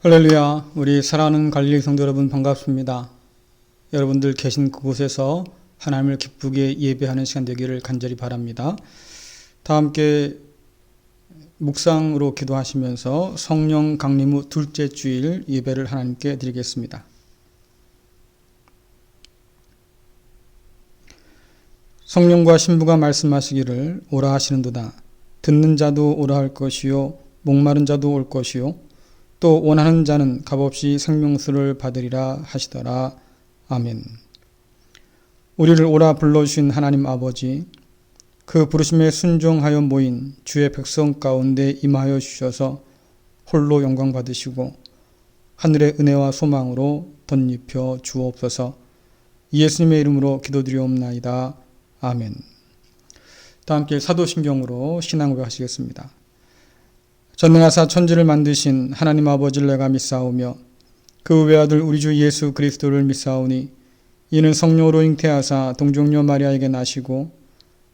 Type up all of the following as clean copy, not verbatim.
할렐루야, 우리 사랑하는 갈릴리 성도 여러분 반갑습니다. 여러분들 계신 그곳에서 하나님을 기쁘게 예배하는 시간 되기를 간절히 바랍니다. 다 함께 묵상으로 기도하시면서 성령 강림 후 둘째 주일 예배를 하나님께 드리겠습니다. 성령과 신부가 말씀하시기를 오라 하시는도다. 듣는 자도 오라 할 것이요 목마른 자도 올 것이요 또 원하는 자는 값없이 생명수를 받으리라 하시더라. 아멘. 우리를 오라 불러주신 하나님 아버지, 그 부르심에 순종하여 모인 주의 백성 가운데 임하여 주셔서 홀로 영광 받으시고 하늘의 은혜와 소망으로 덧입혀 주옵소서. 예수님의 이름으로 기도드리옵나이다. 아멘. 다 함께 사도신경으로 신앙 고백하시겠습니다. 전능하사 천지를 만드신 하나님 아버지를 내가 믿사오며 그 외아들 우리 주 예수 그리스도를 믿사오니 이는 성령으로 잉태하사 동정녀 마리아에게 나시고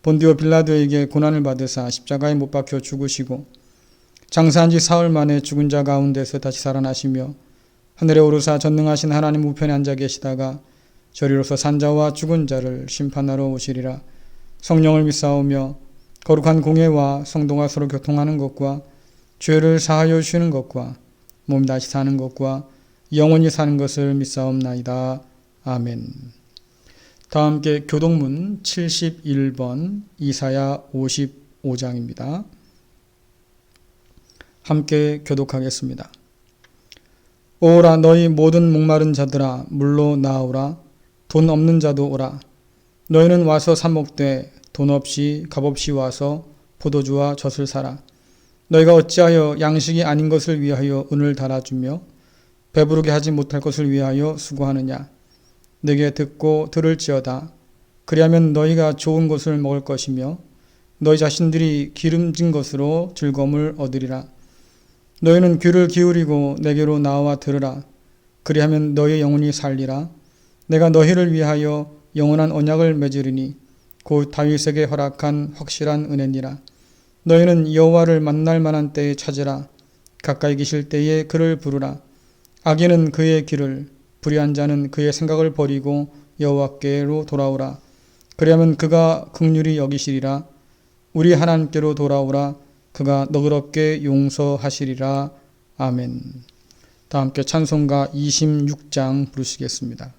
본디오 빌라도에게 고난을 받으사 십자가에 못 박혀 죽으시고 장사한 지 사흘 만에 죽은 자 가운데서 다시 살아나시며 하늘에 오르사 전능하신 하나님 우편에 앉아 계시다가 저리로서 산자와 죽은 자를 심판하러 오시리라. 성령을 믿사오며 거룩한 공예와 성도가 서로 교통하는 것과 죄를 사하여 주시는 것과 몸이 다시 사는 것과 영원히 사는 것을 믿사옵나이다. 아멘. 다 함께 교독문 71번 이사야 55장입니다. 함께 교독하겠습니다. 오라 너희 모든 목마른 자들아 물로 나오라. 돈 없는 자도 오라. 너희는 와서 사 먹되 돈 없이 값없이 와서 포도주와 젖을 사라. 너희가 어찌하여 양식이 아닌 것을 위하여 은을 달아주며 배부르게 하지 못할 것을 위하여 수고하느냐. 내게 듣고 들을지어다. 그리하면 너희가 좋은 것을 먹을 것이며 너희 자신들이 기름진 것으로 즐거움을 얻으리라. 너희는 귀를 기울이고 내게로 나와 들으라. 그리하면 너희 영혼이 살리라. 내가 너희를 위하여 영원한 언약을 맺으리니 곧 다윗에게 허락한 확실한 은혜니라. 너희는 여호와를 만날 만한 때에 찾으라. 가까이 계실 때에 그를 부르라. 악인은 그의 길을, 불의한 자는 그의 생각을 버리고 여호와께로 돌아오라. 그리하면 그가 긍휼히 여기시리라. 우리 하나님께로 돌아오라. 그가 너그럽게 용서하시리라. 아멘. 다 함께 찬송가 26장 부르시겠습니다.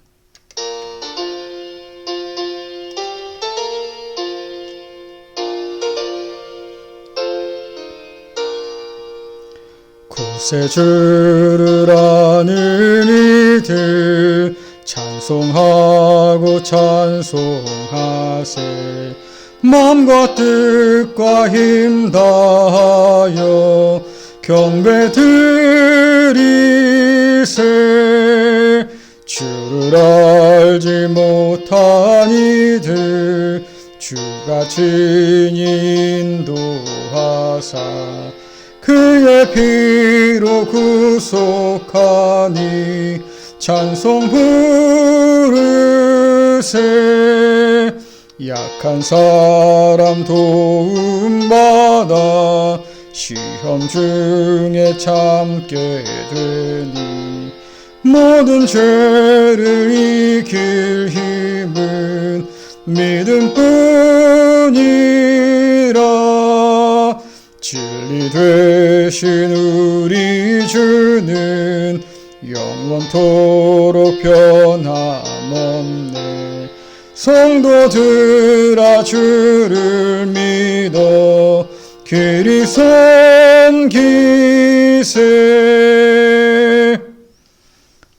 구세 주를 아는 이들 찬송하고 찬송하세. 마음과 뜻과 힘 다하여 경배 드리세. 주를 알지 못한 이들 주가 친히 인도하사 그의 피로 구속하니 찬송 부르세. 약한 사람 도움받아 시험 중에 참게 되니 모든 죄를 이길 힘은 믿음뿐이라. 진리 되신 우리 주는 영원토록 변함없네. 성도들아 주를 믿어 길이 섬기세.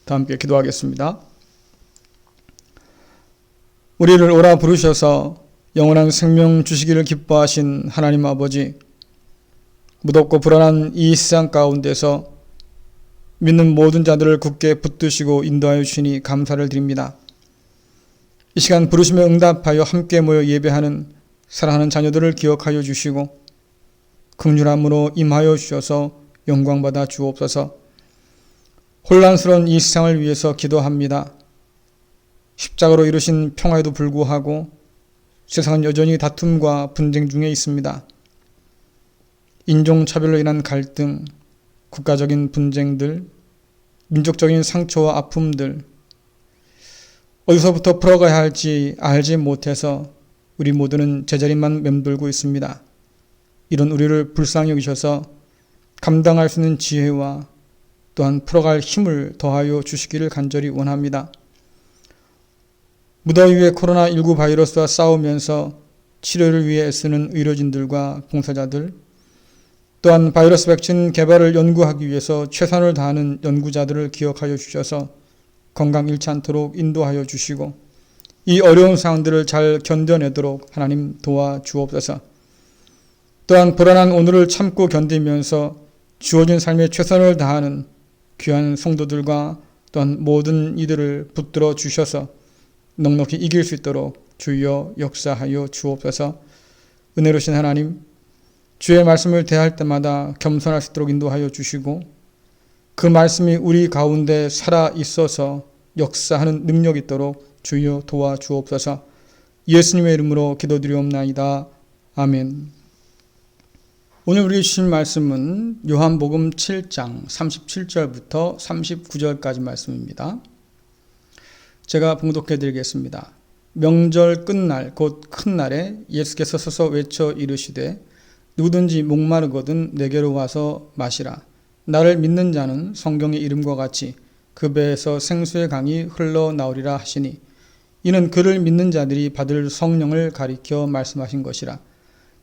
다 함께 기도하겠습니다. 우리를 오라 부르셔서 영원한 생명 주시기를 기뻐하신 하나님 아버지, 무덥고 불안한 이 세상 가운데서 믿는 모든 자들을 굳게 붙드시고 인도하여 주시니 감사를 드립니다. 이 시간 부르심에 응답하여 함께 모여 예배하는 사랑하는 자녀들을 기억하여 주시고 긍휼함으로 임하여 주셔서 영광받아 주옵소서. 혼란스러운 이 세상을 위해서 기도합니다. 십자가로 이루신 평화에도 불구하고 세상은 여전히 다툼과 분쟁 중에 있습니다. 인종차별로 인한 갈등, 국가적인 분쟁들, 민족적인 상처와 아픔들, 어디서부터 풀어가야 할지 알지 못해서 우리 모두는 제자리만 맴돌고 있습니다. 이런 우리를 불쌍히 여기셔서 감당할 수 있는 지혜와 또한 풀어갈 힘을 더하여 주시기를 간절히 원합니다. 무더위 위에 코로나19 바이러스와 싸우면서 치료를 위해 애쓰는 의료진들과 봉사자들, 또한 바이러스 백신 개발을 연구하기 위해서 최선을 다하는 연구자들을 기억하여 주셔서 건강 잃지 않도록 인도하여 주시고 이 어려운 상황들을 잘 견뎌내도록 하나님 도와주옵소서. 또한 불안한 오늘을 참고 견디면서 주어진 삶에 최선을 다하는 귀한 성도들과 또한 모든 이들을 붙들어 주셔서 넉넉히 이길 수 있도록 주여 역사하여 주옵소서. 은혜로우신 하나님, 주의 말씀을 대할 때마다 겸손할 수 있도록 인도하여 주시고 그 말씀이 우리 가운데 살아 있어서 역사하는 능력이 있도록 주여 도와주옵소서. 예수님의 이름으로 기도드리옵나이다. 아멘. 오늘 우리 주신 말씀은 요한복음 7장 37절부터 39절까지 말씀입니다. 제가 봉독해 드리겠습니다. 명절 끝날 곧 큰 날에 예수께서 서서 외쳐 이르시되 누구든지 목마르거든 내게로 와서 마시라. 나를 믿는 자는 성경의 이름과 같이 그 배에서 생수의 강이 흘러나오리라 하시니 이는 그를 믿는 자들이 받을 성령을 가리켜 말씀하신 것이라.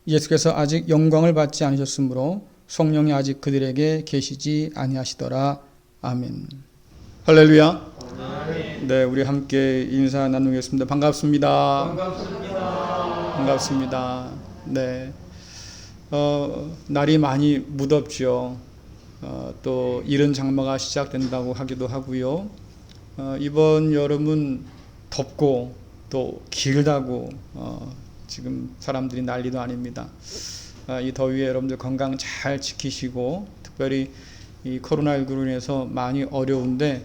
예수께서 아직 영광을 받지 않으셨으므로 성령이 아직 그들에게 계시지 아니하시더라. 아멘. 할렐루야. 네, 우리 함께 인사 나누겠습니다. 반갑습니다. 반갑습니다. 네, 날이 많이 무덥죠. 또 이른 장마가 시작된다고 하기도 하고요. 이번 여름은 덥고 또 길다고 지금 사람들이 난리도 아닙니다. 이 더위에 여러분들 건강 잘 지키시고 특별히 이 코로나19로 인해서 많이 어려운데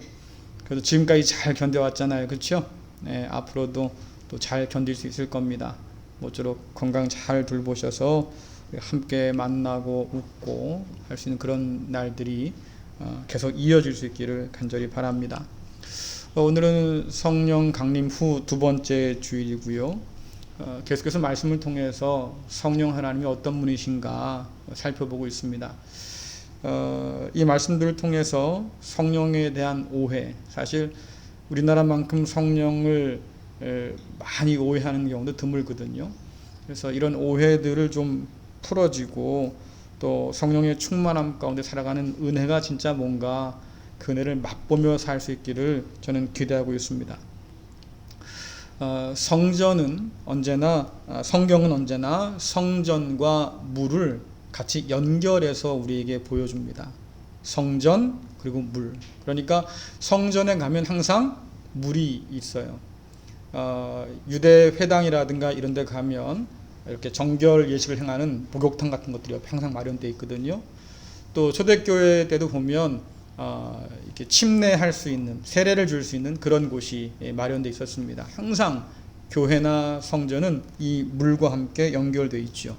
그래도 지금까지 잘 견뎌왔잖아요. 그렇죠? 네, 앞으로도 또 잘 견딜 수 있을 겁니다. 모쪼록 건강 잘 돌보셔서 함께 만나고 웃고 할 수 있는 그런 날들이 계속 이어질 수 있기를 간절히 바랍니다. 오늘은 성령 강림 후 두 번째 주일이고요. 계속해서 말씀을 통해서 성령 하나님이 어떤 분이신가 살펴보고 있습니다. 이 말씀들을 통해서 성령에 대한 오해, 사실 우리나라만큼 성령을 많이 오해하는 경우도 드물거든요. 그래서 이런 오해들을 좀 풀어지고 또 성령의 충만함 가운데 살아가는 은혜가 진짜 뭔가 그 은혜를 맛보며 살 수 있기를 저는 기대하고 있습니다. 성전은 언제나 성경은 언제나 성전과 물을 같이 연결해서 우리에게 보여줍니다. 성전 그리고 물. 그러니까 성전에 가면 항상 물이 있어요. 유대 회당이라든가 이런 데 가면 이렇게 정결 예식을 행하는 목욕탕 같은 것들이 항상 마련되어 있거든요. 또 초대교회 때도 보면 이렇게 침례할 수 있는, 세례를 줄 수 있는 그런 곳이 마련되어 있었습니다. 항상 교회나 성전은 이 물과 함께 연결되어 있죠.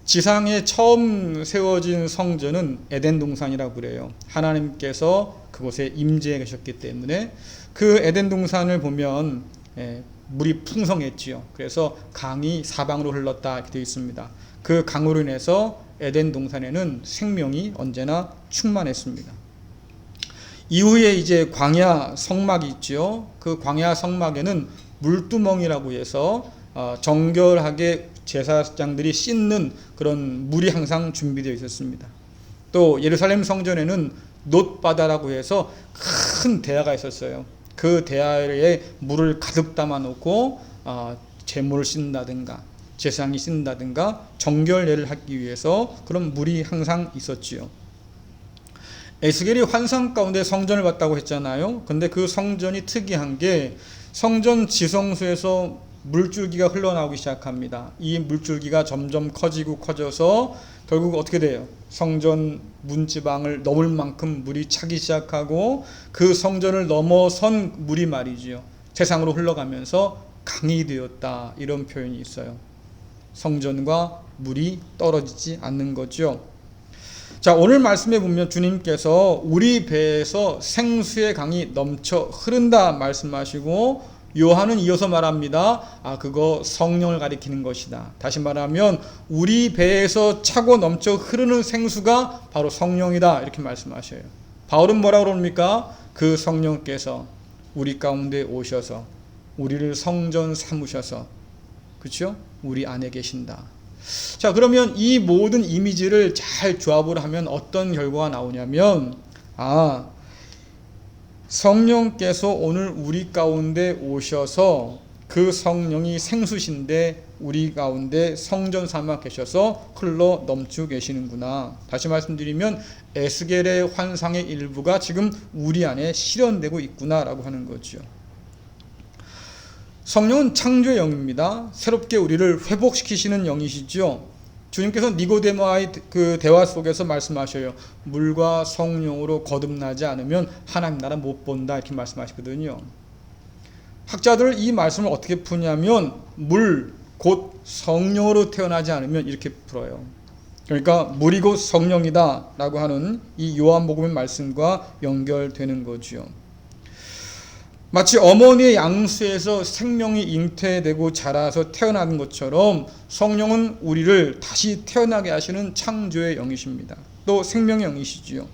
지상에 처음 세워진 성전은 에덴 동산이라고 그래요. 하나님께서 그곳에 임재해 계셨기 때문에 그 에덴 동산을 보면 물이 풍성했지요. 그래서 강이 사방으로 흘렀다 이렇게 되어 있습니다. 그 강으로 인해서 에덴 동산에는 생명이 언제나 충만했습니다. 이후에 이제 광야 성막이 있죠. 그 광야 성막에는 물두멍이라고 해서 정결하게 제사장들이 씻는 그런 물이 항상 준비되어 있었습니다. 또 예루살렘 성전에는 놋바다라고 해서 큰 대야가 있었어요. 그 대야에 물을 가득 담아 놓고 제물을 씻는다든가 제사장이 씻는다든가 정결례를 하기 위해서 그런 물이 항상 있었지요. 에스겔이 환상 가운데 성전을 봤다고 했잖아요. 근데 그 성전이 특이한 게 성전 지성소에서 물줄기가 흘러나오기 시작합니다. 이 물줄기가 점점 커져서 결국 어떻게 돼요? 성전 문지방을 넘을 만큼 물이 차기 시작하고 그 성전을 넘어선 물이 말이지요. 세상으로 흘러가면서 강이 되었다. 이런 표현이 있어요. 성전과 물이 떨어지지 않는 거죠. 자, 오늘 말씀에 보면 주님께서 우리 배에서 생수의 강이 넘쳐 흐른다 말씀하시고, 요한은 이어서 말합니다. 그거 성령을 가리키는 것이다. 다시 말하면 우리 배에서 차고 넘쳐 흐르는 생수가 바로 성령이다, 이렇게 말씀하셔요. 바울은 뭐라고 그럽니까? 그 성령께서 우리 가운데 오셔서 우리를 성전 삼으셔서, 그렇죠? 우리 안에 계신다. 자, 그러면 이 모든 이미지를 잘 조합을 하면 어떤 결과가 나오냐면, 성령께서 오늘 우리 가운데 오셔서 그 성령이 생수신데 우리 가운데 성전 삼아 계셔서 흘러 넘치고 계시는구나. 다시 말씀드리면 에스겔의 환상의 일부가 지금 우리 안에 실현되고 있구나라고 하는 거죠. 성령은 창조의 영입니다. 새롭게 우리를 회복시키시는 영이시죠. 주님께서 니고데모와의 그 대화 속에서 말씀하셔요. 물과 성령으로 거듭나지 않으면 하나님 나라 못 본다, 이렇게 말씀하시거든요. 학자들은 이 말씀을 어떻게 푸냐면 물 곧 성령으로 태어나지 않으면 이렇게 풀어요. 그러니까 물이 곧 성령이다 라고 하는 이 요한복음의 말씀과 연결되는 거죠. 마치 어머니의 양수에서 생명이 잉태되고 자라서 태어나는 것처럼 성령은 우리를 다시 태어나게 하시는 창조의 영이십니다. 또 생명의 영이시지요.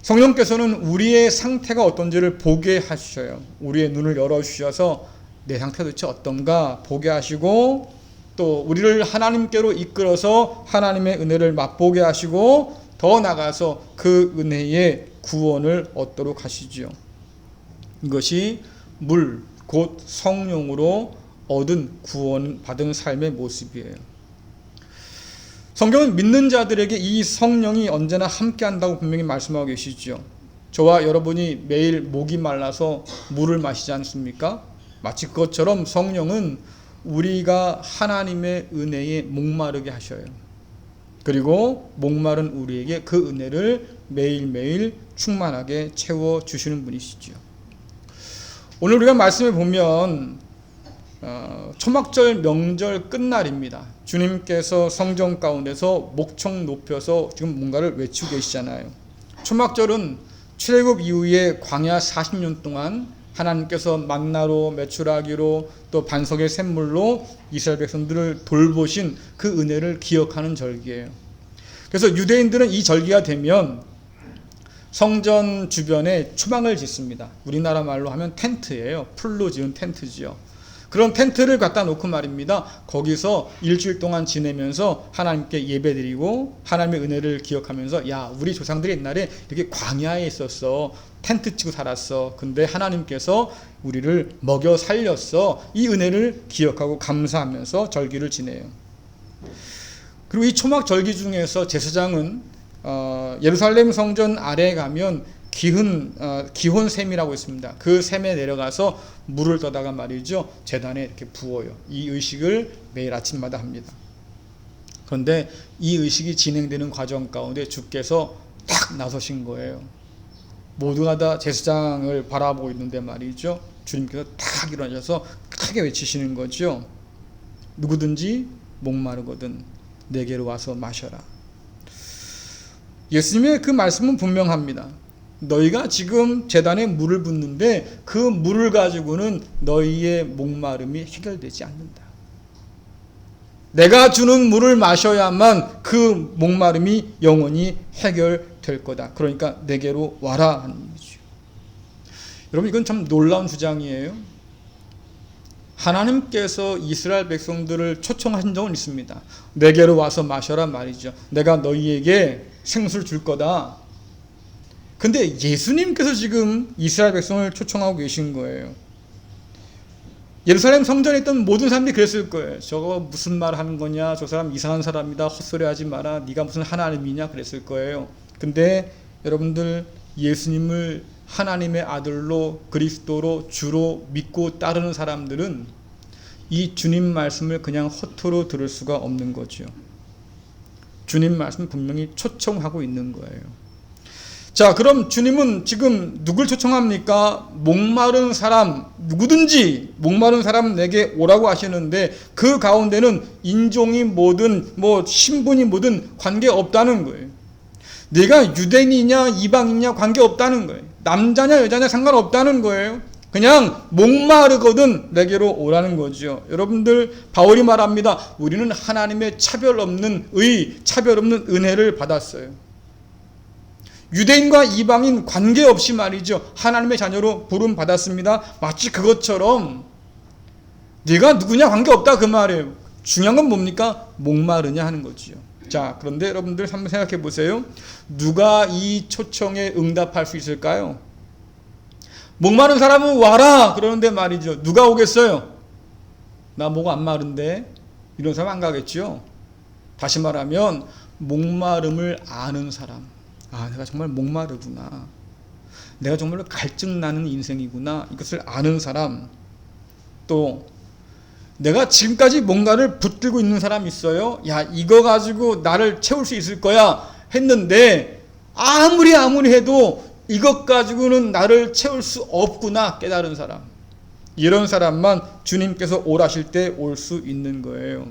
성령께서는 우리의 상태가 어떤지를 보게 하셔요. 우리의 눈을 열어주셔서 내 상태가 도대체 어떤가 보게 하시고, 또 우리를 하나님께로 이끌어서 하나님의 은혜를 맛보게 하시고, 더 나아가서 그 은혜의 구원을 얻도록 하시지요. 이것이 물, 곧 성령으로 얻은 구원 받은 삶의 모습이에요. 성경은 믿는 자들에게 이 성령이 언제나 함께한다고 분명히 말씀하고 계시죠. 저와 여러분이 매일 목이 말라서 물을 마시지 않습니까? 마치 그것처럼 성령은 우리가 하나님의 은혜에 목마르게 하셔요. 그리고 목마른 우리에게 그 은혜를 매일매일 충만하게 채워주시는 분이시죠. 오늘 우리가 말씀을 보면 초막절 명절 끝날입니다. 주님께서 성전 가운데서 목청 높여서 지금 뭔가를 외치고 계시잖아요. 초막절은 출애굽 이후에 광야 40년 동안 하나님께서 만나로 메추라기로 또 반석의 샘물로 이스라엘 백성들을 돌보신 그 은혜를 기억하는 절기예요. 그래서 유대인들은 이 절기가 되면 성전 주변에 초막을 짓습니다. 우리나라 말로 하면 텐트예요. 풀로 지은 텐트지요. 그런 텐트를 갖다 놓고 말입니다. 거기서 일주일 동안 지내면서 하나님께 예배드리고 하나님의 은혜를 기억하면서, 야, 우리 조상들이 옛날에 이렇게 광야에 있었어. 텐트 치고 살았어. 근데 하나님께서 우리를 먹여 살렸어. 이 은혜를 기억하고 감사하면서 절기를 지내요. 그리고 이 초막 절기 중에서 제사장은 예루살렘 성전 아래에 가면 기혼샘이라고 있습니다. 그 샘에 내려가서 물을 떠다가 말이죠, 제단에 이렇게 부어요. 이 의식을 매일 아침마다 합니다. 그런데 이 의식이 진행되는 과정 가운데 주께서 딱 나서신 거예요. 모두가 다 제사장을 바라보고 있는데 말이죠, 주님께서 딱 일어나셔서 크게 외치시는 거죠. 누구든지 목마르거든 내게로 와서 마셔라. 예수님의 그 말씀은 분명합니다. 너희가 지금 제단에 물을 붓는데 그 물을 가지고는 너희의 목마름이 해결되지 않는다. 내가 주는 물을 마셔야만 그 목마름이 영원히 해결될 거다. 그러니까 내게로 와라 하는 얘기죠. 여러분, 이건 참 놀라운 주장이에요. 하나님께서 이스라엘 백성들을 초청하신 적은 있습니다. 내게로 와서 마셔라 말이죠. 내가 너희에게 생수를 줄 거다. 근데 예수님께서 지금 이스라엘 백성을 초청하고 계신 거예요. 예루살렘 성전에 있던 모든 사람들이 그랬을 거예요. 저거 무슨 말 하는 거냐, 저 사람 이상한 사람이다, 헛소리 하지 마라, 네가 무슨 하나님이냐 그랬을 거예요. 근데 여러분들, 예수님을 하나님의 아들로 그리스도로 주로 믿고 따르는 사람들은 이 주님 말씀을 그냥 허투루 들을 수가 없는 거죠. 주님 말씀 분명히 초청하고 있는 거예요. 자, 그럼 주님은 지금 누굴 초청합니까? 목마른 사람, 누구든지 목마른 사람 내게 오라고 하시는데, 그 가운데는 인종이 뭐든 신분이 뭐든 관계없다는 거예요. 네가 유대인이냐 이방이냐 관계없다는 거예요. 남자냐 여자냐 상관없다는 거예요. 그냥 목마르거든 내게로 오라는 거죠. 여러분들, 바울이 말합니다. 우리는 하나님의 차별 없는 은혜를 받았어요. 유대인과 이방인 관계없이 말이죠. 하나님의 자녀로 부름 받았습니다. 마치 그것처럼 네가 누구냐 관계없다 그 말이에요. 중요한 건 뭡니까? 목마르냐 하는 거지요. 자, 그런데 여러분들 한번 생각해 보세요. 누가 이 초청에 응답할 수 있을까요? 목마른 사람은 와라 그러는데 말이죠. 누가 오겠어요? 나 목 안 마른데. 이런 사람 안 가겠죠. 다시 말하면 목마름을 아는 사람. 아, 내가 정말 목마르구나. 내가 정말로 갈증 나는 인생이구나. 이것을 아는 사람. 또 내가 지금까지 뭔가를 붙들고 있는 사람이 있어요. 야, 이거 가지고 나를 채울 수 있을 거야 했는데 아무리 해도 이것 가지고는 나를 채울 수 없구나 깨달은 사람. 이런 사람만 주님께서 오라실 때 올 수 있는 거예요.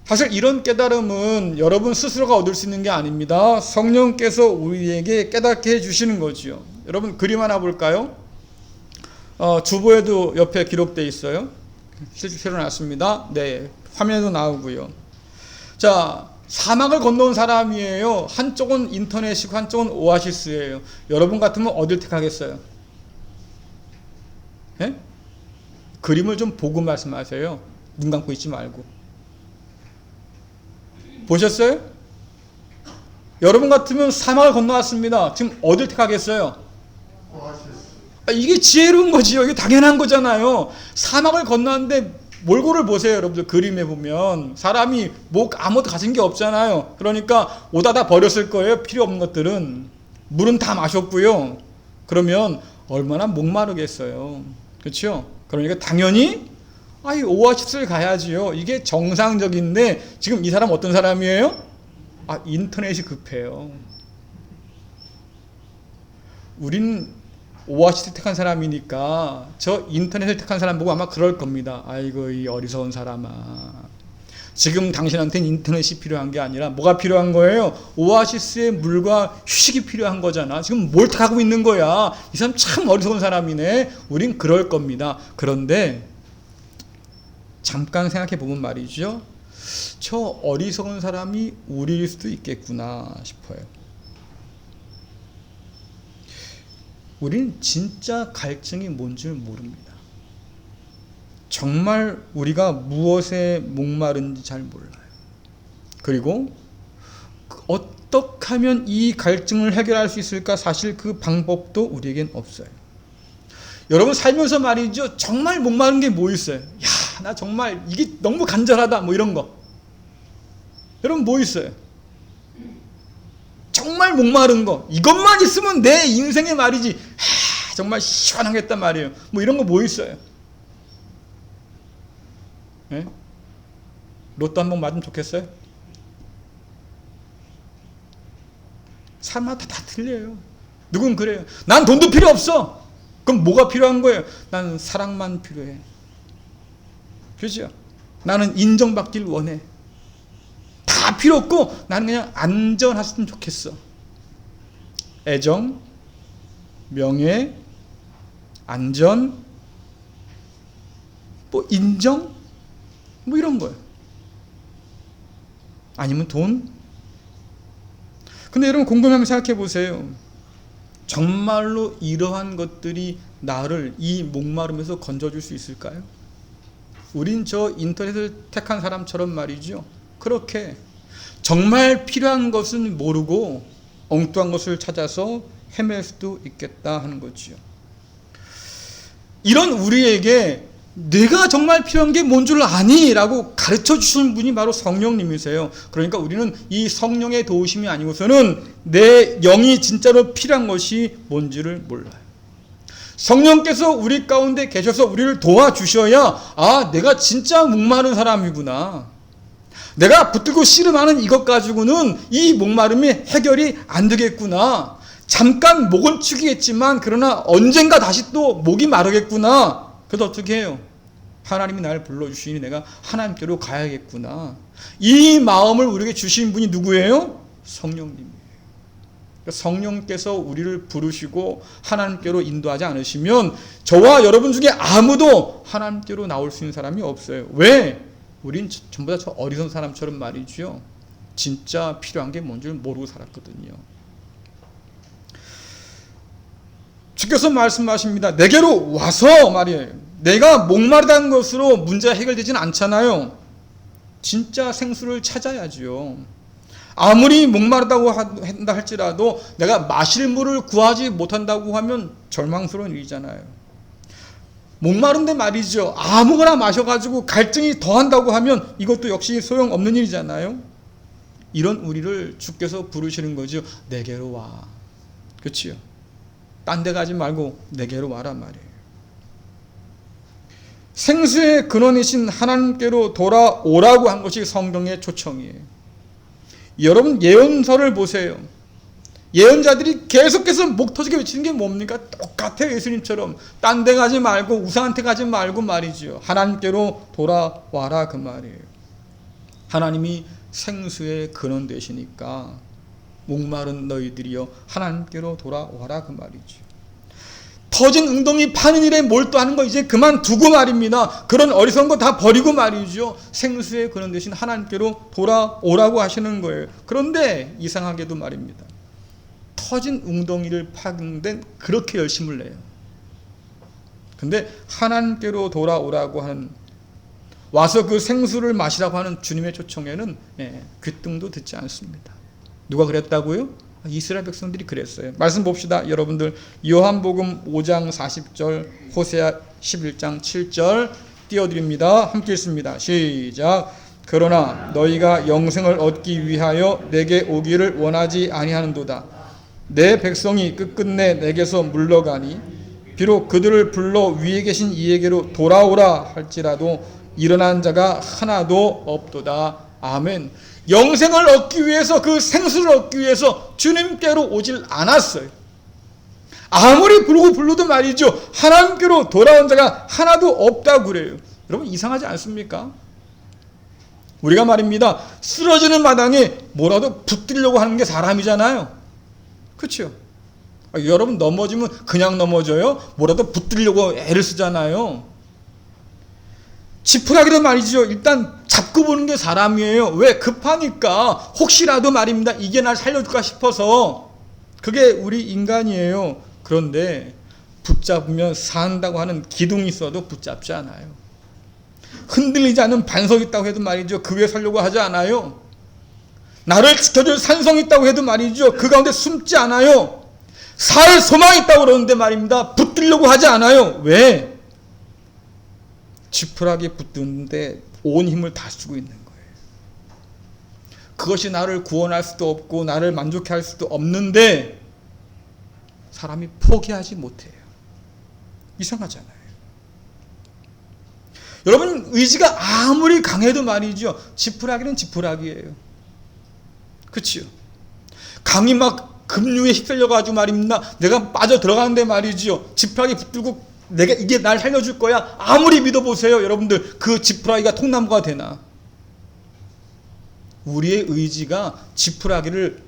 사실 이런 깨달음은 여러분 스스로가 얻을 수 있는 게 아닙니다. 성령께서 우리에게 깨닫게 해주시는 거지요. 여러분, 그림 하나 볼까요? 주보에도 옆에 기록되어 있어요. 실제로 놨습니다. 네, 화면에도 나오고요. 자, 사막을 건너온 사람이에요. 한쪽은 인터넷이고 한쪽은 오아시스예요. 여러분 같으면 어딜 택하겠어요? 예? 그림을 좀 보고 말씀하세요. 눈 감고 있지 말고. 보셨어요? 여러분 같으면 사막을 건너왔습니다. 지금 어딜 택하겠어요? 이게 지혜로운 거지요. 이게 당연한 거잖아요. 사막을 건너왔는데 몰골을 보세요. 여러분들 그림에 보면 사람이 아무것도 가진 게 없잖아요. 그러니까 오다 다 버렸을 거예요. 필요 없는 것들은. 물은 다 마셨고요. 그러면 얼마나 목마르겠어요. 그렇죠? 그러니까 당연히 오아시스를 가야지요. 이게 정상적인데 지금 이 사람 어떤 사람이에요? 인터넷이 급해요. 우린 오아시스 택한 사람이니까 저 인터넷을 택한 사람 보고 아마 그럴 겁니다. 아이고, 이 어리석은 사람아. 지금 당신한테는 인터넷이 필요한 게 아니라 뭐가 필요한 거예요? 오아시스의 물과 휴식이 필요한 거잖아. 지금 뭘 택하고 있는 거야? 이 사람 참 어리석은 사람이네. 우린 그럴 겁니다. 그런데 잠깐 생각해 보면 말이죠. 저 어리석은 사람이 우리일 수도 있겠구나 싶어요. 우리는 진짜 갈증이 뭔지 모릅니다. 정말 우리가 무엇에 목마른지 잘 몰라요. 그리고 어떻게 하면 이 갈증을 해결할 수 있을까? 사실 그 방법도 우리에겐 없어요. 여러분 살면서 말이죠. 정말 목마른 게 뭐 있어요? 야, 나 정말 이게 너무 간절하다 뭐 이런 거. 여러분 뭐 있어요? 정말 목마른 거. 이것만 있으면 내 인생에 말이지. 정말 시원하겠단 말이에요. 뭐 이런 거 뭐 있어요? 네? 로또 한 번 맞으면 좋겠어요? 사람마다 다 틀려요. 누군 그래요. 난 돈도 필요 없어. 그럼 뭐가 필요한 거예요? 나는 사랑만 필요해. 그렇죠? 나는 인정받길 원해. 다 필요 없고 나는 그냥 안전했으면 좋겠어. 애정, 명예, 안전, 뭐 인정, 뭐 이런 거예요. 아니면 돈. 근데 여러분 궁금하면 생각해 보세요. 정말로 이러한 것들이 나를 이 목마름에서 건져줄 수 있을까요? 우린 저 인터넷을 택한 사람처럼 말이죠. 그렇게 정말 필요한 것은 모르고 엉뚱한 것을 찾아서 헤맬 수도 있겠다 하는 거지요. 이런 우리에게 내가 정말 필요한 게 뭔 줄 아니? 라고 가르쳐 주시는 분이 바로 성령님이세요. 그러니까 우리는 이 성령의 도우심이 아니고서는 내 영이 진짜로 필요한 것이 뭔지를 몰라요. 성령께서 우리 가운데 계셔서 우리를 도와주셔야 내가 진짜 목마른 사람이구나. 내가 붙들고 씨름하는 이것 가지고는 이 목마름이 해결이 안 되겠구나. 잠깐 목은 축이겠지만 그러나 언젠가 다시 또 목이 마르겠구나. 그래서 어떻게 해요? 하나님이 나를 불러주시니 내가 하나님께로 가야겠구나. 이 마음을 우리에게 주신 분이 누구예요? 성령님이에요. 성령께서 우리를 부르시고 하나님께로 인도하지 않으시면 저와 여러분 중에 아무도 하나님께로 나올 수 있는 사람이 없어요. 왜? 우린 전부 다 저 어리석은 사람처럼 말이죠. 진짜 필요한 게 뭔지 모르고 살았거든요. 주께서 말씀하십니다. 내게로 와서 말이에요. 내가 목마르다는 것으로 문제가 해결되지는 않잖아요. 진짜 생수를 찾아야죠. 아무리 목마르다고 한다 할지라도 내가 마실 물을 구하지 못한다고 하면 절망스러운 일이잖아요. 목마른데 말이죠. 아무거나 마셔가지고 갈증이 더한다고 하면 이것도 역시 소용없는 일이잖아요. 이런 우리를 주께서 부르시는 거죠. 내게로 와. 그렇지요. 딴 데 가지 말고 내게로 와라 말이에요. 생수의 근원이신 하나님께로 돌아오라고 한 것이 성경의 초청이에요. 여러분 예언서를 보세요. 예언자들이 계속해서 목 터지게 외치는 게 뭡니까? 똑같아요. 예수님처럼 딴 데 가지 말고 우상한테 가지 말고 말이죠. 하나님께로 돌아와라 그 말이에요. 하나님이 생수의 근원 되시니까 목마른 너희들이여 하나님께로 돌아와라 그 말이죠. 터진 웅덩이 파는 일에 몰두하는 거 이제 그만두고 말입니다. 그런 어리석은 거 다 버리고 말이죠. 생수의 근원 되신 하나님께로 돌아오라고 하시는 거예요. 그런데 이상하게도 말입니다. 터진 웅덩이를 파는데 그렇게 열심을 내요. 근데 하나님께로 돌아오라고 하는, 와서 그 생수를 마시라고 하는 주님의 초청에는 귀등도 듣지 않습니다. 누가 그랬다고요? 이스라엘 백성들이 그랬어요. 말씀 봅시다. 여러분들 요한복음 5장 40절, 호세아 11장 7절 띄워드립니다. 함께 읽습니다. 시작. 그러나 너희가 영생을 얻기 위하여 내게 오기를 원하지 아니하는도다. 내 백성이 끝끝내 내게서 물러가니 비록 그들을 불러 위에 계신 이에게로 돌아오라 할지라도 일어난 자가 하나도 없도다. 아멘. 영생을 얻기 위해서, 그 생수를 얻기 위해서 주님께로 오질 않았어요. 아무리 불러도 말이죠. 하나님께로 돌아온 자가 하나도 없다고 그래요. 여러분 이상하지 않습니까? 우리가 말입니다. 쓰러지는 마당에 뭐라도 붙들려고 하는 게 사람이잖아요. 그렇죠? 여러분 넘어지면 그냥 넘어져요? 뭐라도 붙들려고 애를 쓰잖아요. 지푸라기도 말이죠. 일단 잡고 보는 게 사람이에요. 왜? 급하니까 혹시라도 말입니다. 이게 날 살려줄까 싶어서. 그게 우리 인간이에요. 그런데 붙잡으면 산다고 하는 기둥이 있어도 붙잡지 않아요. 흔들리지 않는 반석이 있다고 해도 말이죠. 그 위에 서려고 하지 않아요. 나를 지켜줄 산성이 있다고 해도 말이죠. 그 가운데 숨지 않아요. 살 소망이 있다고 그러는데 말입니다. 붙들려고 하지 않아요. 왜? 지푸라기에 붙드는데 온 힘을 다 쓰고 있는 거예요. 그것이 나를 구원할 수도 없고 나를 만족해 할 수도 없는데 사람이 포기하지 못해요. 이상하잖아요. 여러분 의지가 아무리 강해도 말이죠. 지푸라기는 지푸라기예요. 그렇죠? 강이 막 급류에 휩쓸려가지고 말입니다. 내가 빠져 들어가는데 말이죠. 지푸라기 붙들고 내가 이게 날 살려줄 거야. 아무리 믿어보세요. 여러분들 그 지푸라기가 통나무가 되나? 우리의 의지가 지푸라기를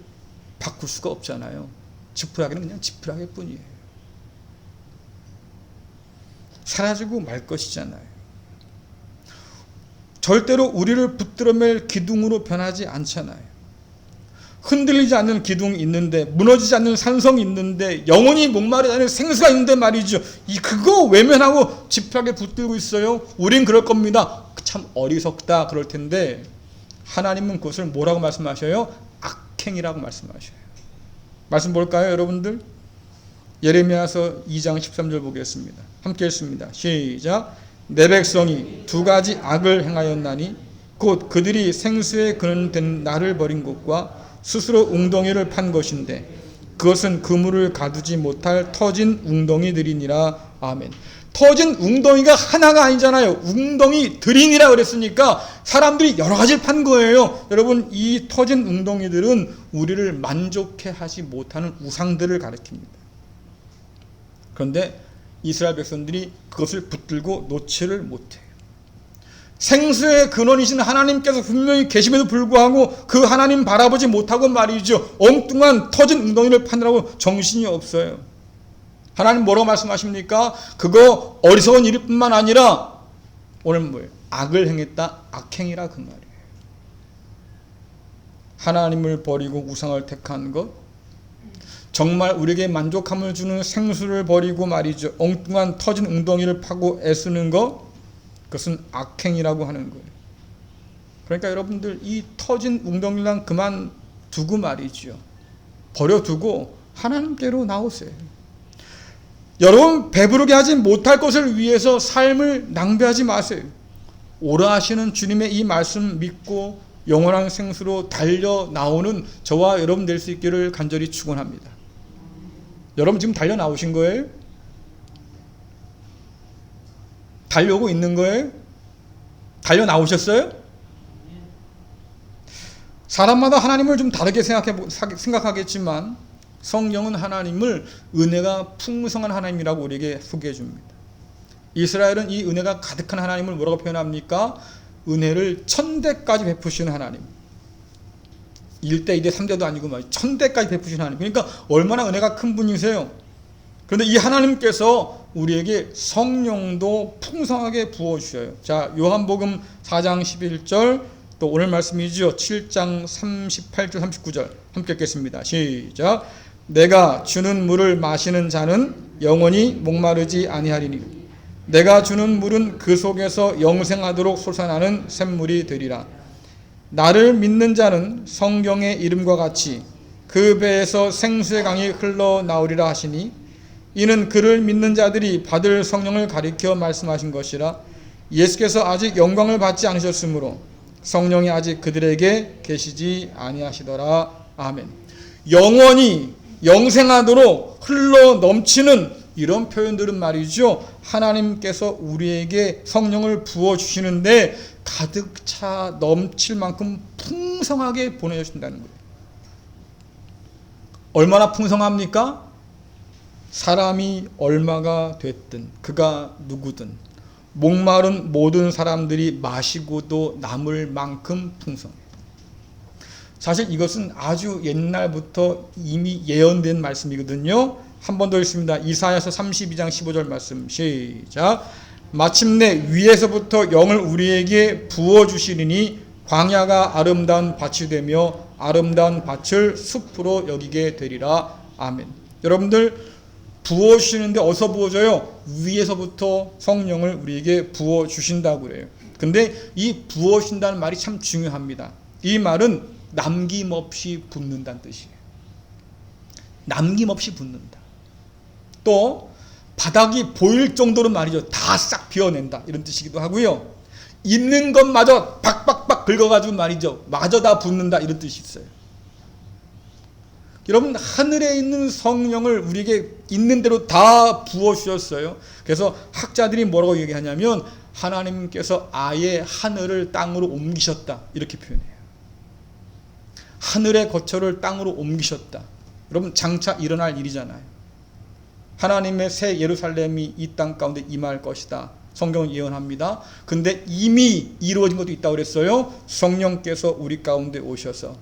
바꿀 수가 없잖아요. 지푸라기는 그냥 지푸라기 뿐이에요. 사라지고 말 것이잖아요. 절대로 우리를 붙들어맬 기둥으로 변하지 않잖아요. 흔들리지 않는 기둥이 있는데, 무너지지 않는 산성이 있는데, 영원히 목마르지 않는 생수가 있는데 말이죠. 그거 외면하고 지푸라기에 붙들고 있어요. 우린 그럴 겁니다. 참 어리석다 그럴 텐데 하나님은 그것을 뭐라고 말씀하셔요? 악행이라고 말씀하셔요. 말씀 볼까요, 여러분들? 예레미야서 2장 13절 보겠습니다. 함께 읽습니다. 시작. 내 백성이 두 가지 악을 행하였나니 곧 그들이 생수에 근원된 나를 버린 것과 스스로 웅덩이를 판 것인데 그것은 그물을 가두지 못할 터진 웅덩이들이니라. 아멘. 터진 웅덩이가 하나가 아니잖아요. 웅덩이들이니라 그랬으니까 사람들이 여러 가지를 판 거예요. 여러분 이 터진 웅덩이들은 우리를 만족해 하지 못하는 우상들을 가리킵니다. 그런데 이스라엘 백성들이 그것을 붙들고 놓지를 못해요. 생수의 근원이신 하나님께서 분명히 계심에도 불구하고 그 하나님 바라보지 못하고 말이죠. 엉뚱한 터진 웅덩이를 파느라고 정신이 없어요. 하나님 뭐라고 말씀하십니까? 그거 어리석은 일일 뿐만 아니라 오늘 뭐예요? 악을 행했다. 악행이라 그 말이에요. 하나님을 버리고 우상을 택한 것, 정말 우리에게 만족함을 주는 생수를 버리고 말이죠. 엉뚱한 터진 웅덩이를 파고 애쓰는 것, 그것은 악행이라고 하는 거예요. 그러니까 여러분들 이 터진 웅덩이랑 그만 두고 말이죠. 버려두고 하나님께로 나오세요. 여러분 배부르게 하지 못할 것을 위해서 삶을 낭비하지 마세요. 오라 하시는 주님의 이 말씀 믿고 영원한 생수로 달려 나오는 저와 여러분 될 수 있기를 간절히 축원합니다. 여러분 지금 달려 나오신 거예요? 달려오고 있는 거예요? 달려 나오셨어요? 사람마다 하나님을 좀 다르게 생각하겠지만 성경은 하나님을 은혜가 풍성한 하나님이라고 우리에게 소개해 줍니다. 이스라엘은 이 은혜가 가득한 하나님을 뭐라고 표현합니까? 은혜를 1000대까지 베푸시는 하나님. 1대, 2대, 3대도 아니고 1000대까지 베푸시는 하나님. 그러니까 얼마나 은혜가 큰 분이세요. 그런데 이 하나님께서 우리에게 성령도 풍성하게 부어주셔요. 자, 요한복음 4장 11절, 또 오늘 말씀이죠. 7장 38절 39절 함께 읽겠습니다. 시작. 내가 주는 물을 마시는 자는 영원히 목마르지 아니하리니 내가 주는 물은 그 속에서 영생하도록 솟아나는 샘물이 되리라. 나를 믿는 자는 성경의 이름과 같이 그 배에서 생수의 강이 흘러나오리라 하시니 이는 그를 믿는 자들이 받을 성령을 가리켜 말씀하신 것이라. 예수께서 아직 영광을 받지 않으셨으므로 성령이 아직 그들에게 계시지 아니하시더라. 아멘. 영원히 영생하도록 흘러 넘치는 이런 표현들은 말이죠. 하나님께서 우리에게 성령을 부어주시는데 가득 차 넘칠 만큼 풍성하게 보내주신다는 거예요. 얼마나 풍성합니까? 사람이 얼마가 됐든 그가 누구든 목마른 모든 사람들이 마시고도 남을 만큼 풍성해요. 사실 이것은 아주 옛날부터 이미 예언된 말씀이거든요. 한 번 더 읽습니다. 이사야서 32장 15절 말씀 시작. 마침내 위에서부터 영을 우리에게 부어주시리니 광야가 아름다운 밭이 되며 아름다운 밭을 숲으로 여기게 되리라. 아멘. 여러분들 부어주시는데 어디서 부어줘요? 위에서부터 성령을 우리에게 부어주신다고 그래요. 근데 이 부어주신다는 말이 참 중요합니다. 이 말은 남김없이 붓는다는 뜻이에요. 남김없이 붓는다. 또 바닥이 보일 정도로 말이죠. 다 싹 비워낸다. 이런 뜻이기도 하고요. 있는 것마저 박박박 긁어가지고 말이죠. 마저 다 붓는다. 이런 뜻이 있어요. 여러분 하늘에 있는 성령을 우리에게 있는 대로 다 부어주셨어요. 그래서 학자들이 뭐라고 얘기하냐면 하나님께서 아예 하늘을 땅으로 옮기셨다. 이렇게 표현해요. 하늘의 거처를 땅으로 옮기셨다. 여러분 장차 일어날 일이잖아요. 하나님의 새 예루살렘이 이 땅 가운데 임할 것이다. 성경은 예언합니다. 근데 이미 이루어진 것도 있다고 그랬어요. 성령께서 우리 가운데 오셔서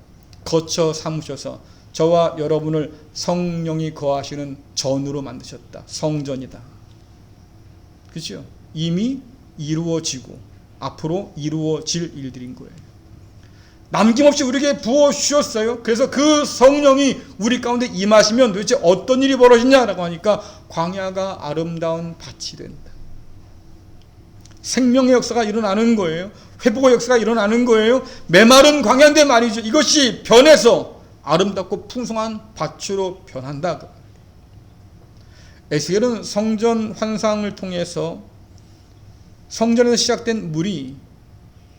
거처 삼으셔서 저와 여러분을 성령이 거하시는 전으로 만드셨다. 성전이다. 그렇죠? 이미 이루어지고 앞으로 이루어질 일들인 거예요. 남김없이 우리에게 부어주셨어요. 그래서 그 성령이 우리 가운데 임하시면 도대체 어떤 일이 벌어지냐라고 하니까 광야가 아름다운 밭이 된다. 생명의 역사가 일어나는 거예요. 회복의 역사가 일어나는 거예요. 메마른 광야인데 말이죠. 이것이 변해서 아름답고 풍성한 밭으로 변한다. 에스겔은 성전 환상을 통해서 성전에서 시작된 물이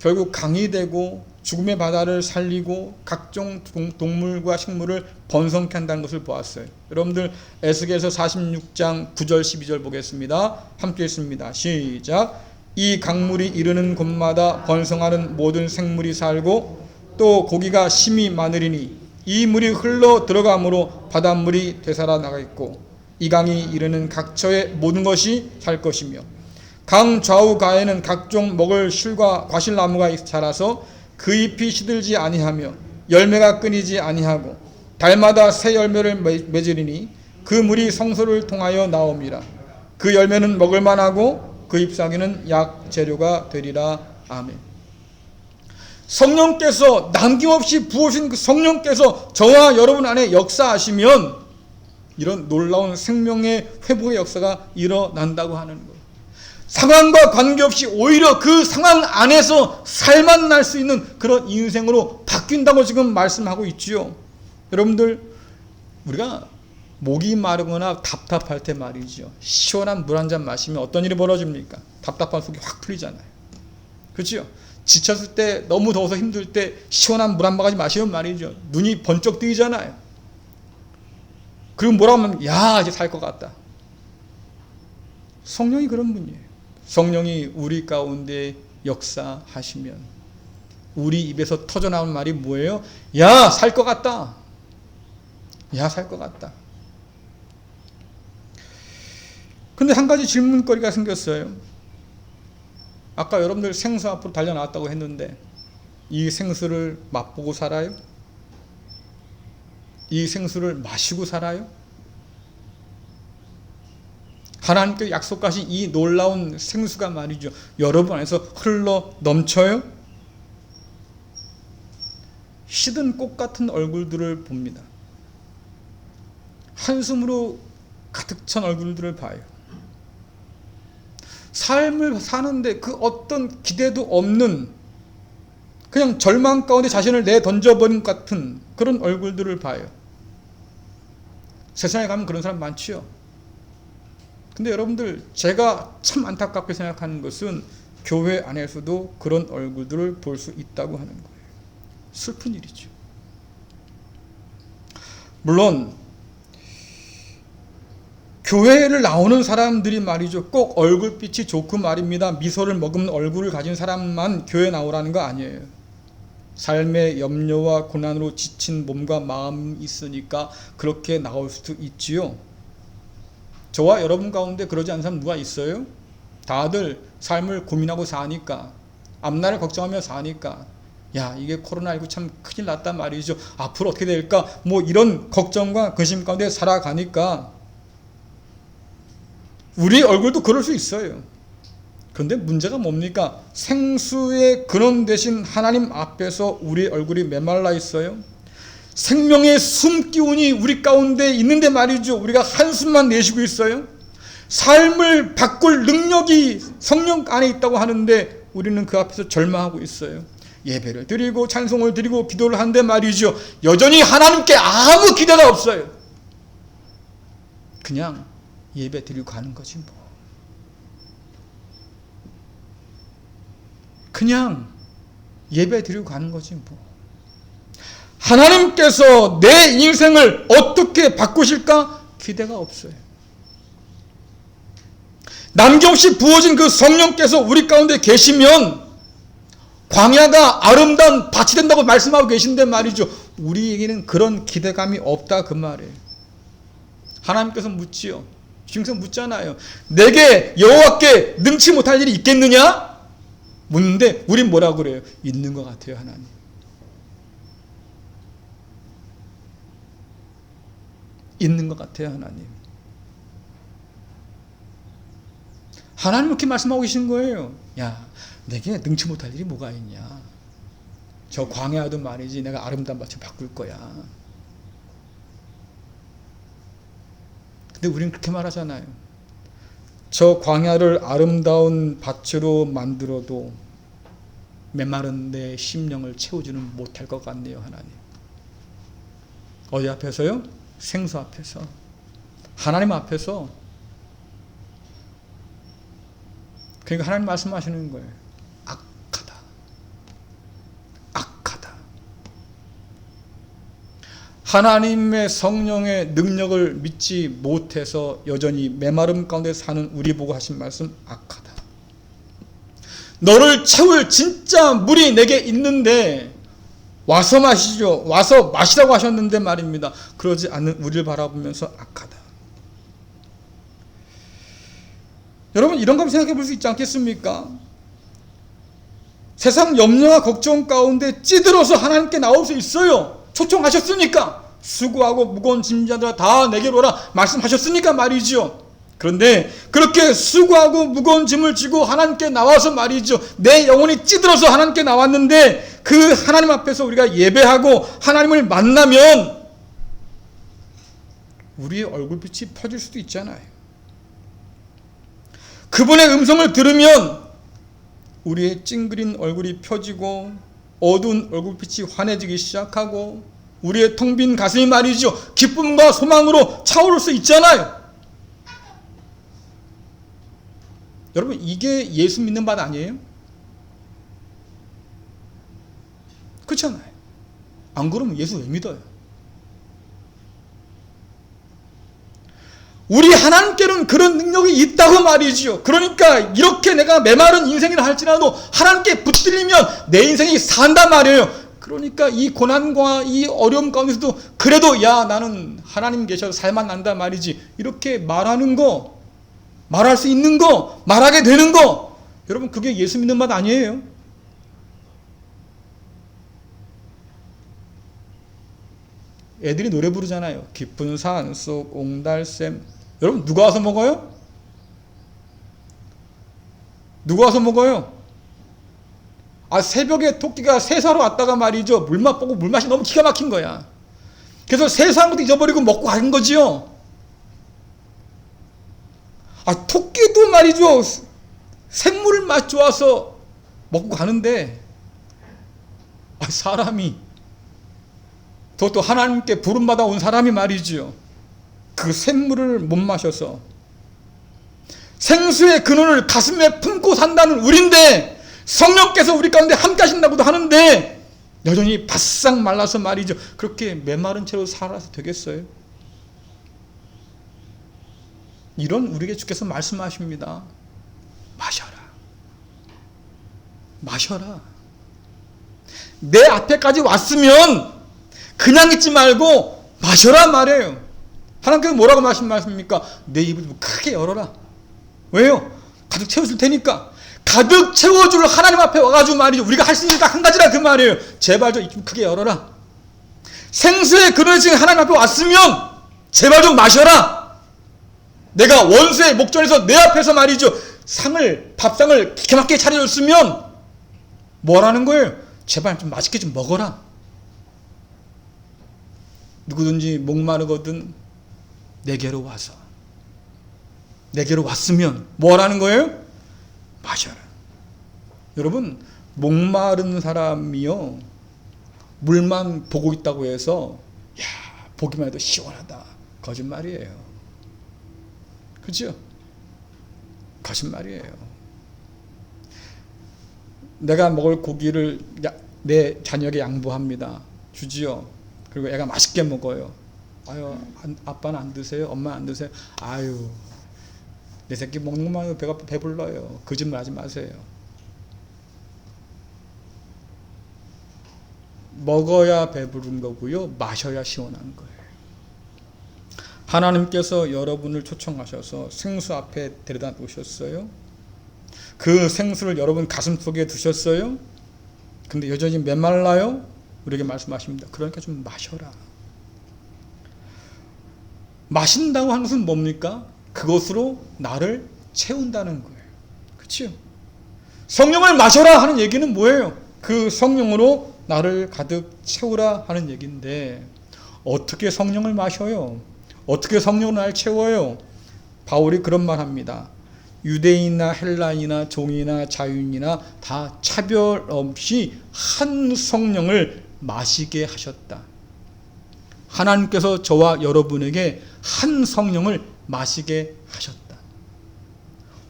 결국 강이 되고 죽음의 바다를 살리고 각종 동물과 식물을 번성케 한다는 것을 보았어요. 여러분들 에스겔서 46장 9절 12절 보겠습니다. 함께 읽습니다. 시작. 이 강물이 이르는 곳마다 번성하는 모든 생물이 살고 또 고기가 심이 많으리니 이 물이 흘러 들어가므로 바닷물이 되살아 나가겠고 이 강이 이르는 각처의 모든 것이 살 것이며 강 좌우 가에는 각종 먹을 실과 과실나무가 자라서 그 잎이 시들지 아니하며 열매가 끊이지 아니하고 달마다 새 열매를 맺으리니 그 물이 성소를 통하여 나옴이라. 그 열매는 먹을만하고 그 잎사귀는 약 재료가 되리라. 아멘. 성령께서 남김없이 부으신 그 성령께서 저와 여러분 안에 역사하시면 이런 놀라운 생명의 회복의 역사가 일어난다고 하는 거예요. 상황과 관계없이 오히려 그 상황 안에서 살만 날 수 있는 그런 인생으로 바뀐다고 지금 말씀하고 있지요. 여러분들, 우리가 목이 마르거나 답답할 때 말이죠, 시원한 물 한 잔 마시면 어떤 일이 벌어집니까? 답답한 속이 확 풀리잖아요. 그렇죠? 지쳤을 때, 너무 더워서 힘들 때 시원한 물 한 바가지 마시면 말이죠, 눈이 번쩍 뜨이잖아요. 그리고 뭐라고 하면, 야, 이제 살 것 같다. 성령이 그런 분이에요. 성령이 우리 가운데 역사하시면 우리 입에서 터져나온 말이 뭐예요? 야, 살 것 같다. 야, 살 것 같다. 근데 한 가지 질문거리가 생겼어요. 아까 여러분들 생수 앞으로 달려나왔다고 했는데 이 생수를 맛보고 살아요? 이 생수를 마시고 살아요? 하나님께서 약속하신 이 놀라운 생수가 말이죠, 여러분 안에서 흘러 넘쳐요? 시든 꽃 같은 얼굴들을 봅니다. 한숨으로 가득 찬 얼굴들을 봐요. 삶을 사는데 그 어떤 기대도 없는, 그냥 절망 가운데 자신을 내던져버린 것 같은 그런 얼굴들을 봐요. 세상에 가면 그런 사람 많지요. 근데 여러분들, 제가 참 안타깝게 생각하는 것은 교회 안에서도 그런 얼굴들을 볼 수 있다고 하는 거예요. 슬픈 일이죠. 물론 교회를 나오는 사람들이 말이죠, 꼭 얼굴빛이 좋고 말입니다, 미소를 머금는 얼굴을 가진 사람만 교회 나오라는 거 아니에요. 삶의 염려와 고난으로 지친 몸과 마음이 있으니까 그렇게 나올 수도 있지요. 저와 여러분 가운데 그러지 않은 사람 누가 있어요? 다들 삶을 고민하고 사니까, 앞날을 걱정하며 사니까, 야, 이게 코로나19 참 큰일 났단 말이죠, 앞으로 어떻게 될까, 뭐 이런 걱정과 근심 가운데 살아가니까 우리 얼굴도 그럴 수 있어요. 그런데 문제가 뭡니까? 생수의 근원 되신 하나님 앞에서 우리 얼굴이 메말라 있어요. 생명의 숨 기운이 우리 가운데 있는데 말이죠, 우리가 한숨만 내쉬고 있어요. 삶을 바꿀 능력이 성령 안에 있다고 하는데 우리는 그 앞에서 절망하고 있어요. 예배를 드리고 찬송을 드리고 기도를 하는데 말이죠, 여전히 하나님께 아무 기대가 없어요. 그냥 예배 드리고 가는 거지 뭐. 그냥 예배 드리고 가는 거지 뭐. 하나님께서 내 인생을 어떻게 바꾸실까? 기대가 없어요. 남김없이 부어진 그 성령께서 우리 가운데 계시면 광야가 아름다운 밭이 된다고 말씀하고 계신데 말이죠, 우리에게는 그런 기대감이 없다 그 말이에요. 하나님께서 묻지요. 지금 묻잖아요. 내게 여호와께 능치 못할 일이 있겠느냐? 묻는데 우린 뭐라고 그래요? 있는 것 같아요, 하나님. 있는 것 같아요, 하나님. 하나님 이렇게 말씀하고 계신 거예요. 야, 내게 능치 못할 일이 뭐가 있냐? 저 광야도 말이지, 내가 아름다운 밭을 바꿀 거야. 근데 우리는 그렇게 말하잖아요. 저 광야를 아름다운 밭으로 만들어도 메마른 내 심령을 채우지는 못할 것 같네요, 하나님. 어디 앞에서요? 생수 앞에서, 하나님 앞에서. 그러니까 하나님 말씀하시는 거예요. 악하다. 악하다. 하나님의 성령의 능력을 믿지 못해서 여전히 메마름 가운데 사는 우리 보고 하신 말씀, 악하다. 너를 채울 진짜 물이 내게 있는데 와서 마시죠. 와서 마시라고 하셨는데 말입니다. 그러지 않는 우리를 바라보면서 악하다. 여러분 이런 거 생각해 볼 수 있지 않겠습니까? 세상 염려와 걱정 가운데 찌들어서 하나님께 나올 수 있어요. 초청하셨으니까. 수고하고 무거운 짐자들아 다 내게로 오라 말씀하셨으니까 말이죠. 그런데 그렇게 수고하고 무거운 짐을 지고 하나님께 나와서 말이죠. 내 영혼이 찌들어서 하나님께 나왔는데 그 하나님 앞에서 우리가 예배하고 하나님을 만나면 우리의 얼굴빛이 퍼질 수도 있잖아요. 그분의 음성을 들으면 우리의 찡그린 얼굴이 펴지고 어두운 얼굴빛이 환해지기 시작하고 우리의 텅 빈 가슴이 말이죠. 기쁨과 소망으로 차오를 수 있잖아요. 여러분 이게 예수 믿는 밭 아니에요? 그렇잖아요. 안 그러면 예수 왜 믿어요? 우리 하나님께는 그런 능력이 있다고 말이죠. 그러니까 이렇게 내가 메마른 인생이라 할지라도 하나님께 붙들리면 내 인생이 산단 말이에요. 그러니까 이 고난과 이 어려움 가운데서도 그래도 야 나는 하나님 계셔서 살만 난다 말이지. 이렇게 말하는 거, 말할 수 있는 거, 말하게 되는 거, 여러분 그게 예수 믿는 맛 아니에요? 애들이 노래 부르잖아요. 깊은 산속 옹달샘. 여러분 누가 와서 먹어요? 누가 와서 먹어요? 새벽에 토끼가 세사로 왔다가 말이죠. 물맛 보고 물맛이 너무 기가 막힌 거야. 그래서 세사한 것도 잊어버리고 먹고 가는 거지요. 토끼도 말이죠. 생물 맛 좋아서 먹고 가는데 사람이 또 하나님께 부름받아 온 사람이 말이죠. 그 샘물을 못 마셔서 생수의 근원을 가슴에 품고 산다는 우리인데 성령께서 우리 가운데 함께 하신다고도 하는데 여전히 바싹 말라서 말이죠. 그렇게 메마른 채로 살아서 되겠어요? 이런 우리에게 주께서 말씀하십니다. 마셔라. 마셔라. 내 앞에까지 왔으면 그냥 있지 말고 마셔라 말이에요. 하나님께서 뭐라고 말씀입니까? 내 입을 좀 크게 열어라. 왜요? 가득 채워줄 테니까. 가득 채워줄 하나님 앞에 와가지고 말이죠. 우리가 할 수 있는 딱 한 가지라 그 말이에요. 제발 좀 입 좀 크게 열어라. 생수의 그릇이 지금 하나님 앞에 왔으면 제발 좀 마셔라. 내가 원수의 목전에서 내 앞에서 말이죠. 밥상을 기가 막히게 차려줬으면 뭐라는 거예요? 제발 좀 맛있게 좀 먹어라. 누구든지 목마르거든 내게로 와서. 내게로 왔으면 뭐라는 거예요? 마셔라. 여러분 목마른 사람이요 물만 보고 있다고 해서 야 보기만 해도 시원하다. 거짓말이에요. 그렇죠? 거짓말이에요. 내가 먹을 고기를 내 자녀에게 양보합니다. 주지요. 그리고 애가 맛있게 먹어요. 아빠는 안 드세요? 엄마는 안 드세요? 내 새끼 먹는 것만 해도 배가 배불러요. 거짓말 하지 마세요. 먹어야 배부른 거고요. 마셔야 시원한 거예요. 하나님께서 여러분을 초청하셔서 생수 앞에 데려다 놓으셨어요. 그 생수를 여러분 가슴 속에 두셨어요. 근데 여전히 메말라요. 우리에게 말씀하십니다. 그러니까 좀 마셔라. 마신다고 하는 것은 뭡니까? 그것으로 나를 채운다는 거예요. 그렇죠? 성령을 마셔라 하는 얘기는 뭐예요? 그 성령으로 나를 가득 채우라 하는 얘기인데 어떻게 성령을 마셔요? 어떻게 성령으로 나를 채워요? 바울이 그런 말 합니다. 유대인이나 헬라인이나 종이나 자유인이나 다 차별 없이 한 성령을 마시게 하셨다. 하나님께서 저와 여러분에게 한 성령을 마시게 하셨다.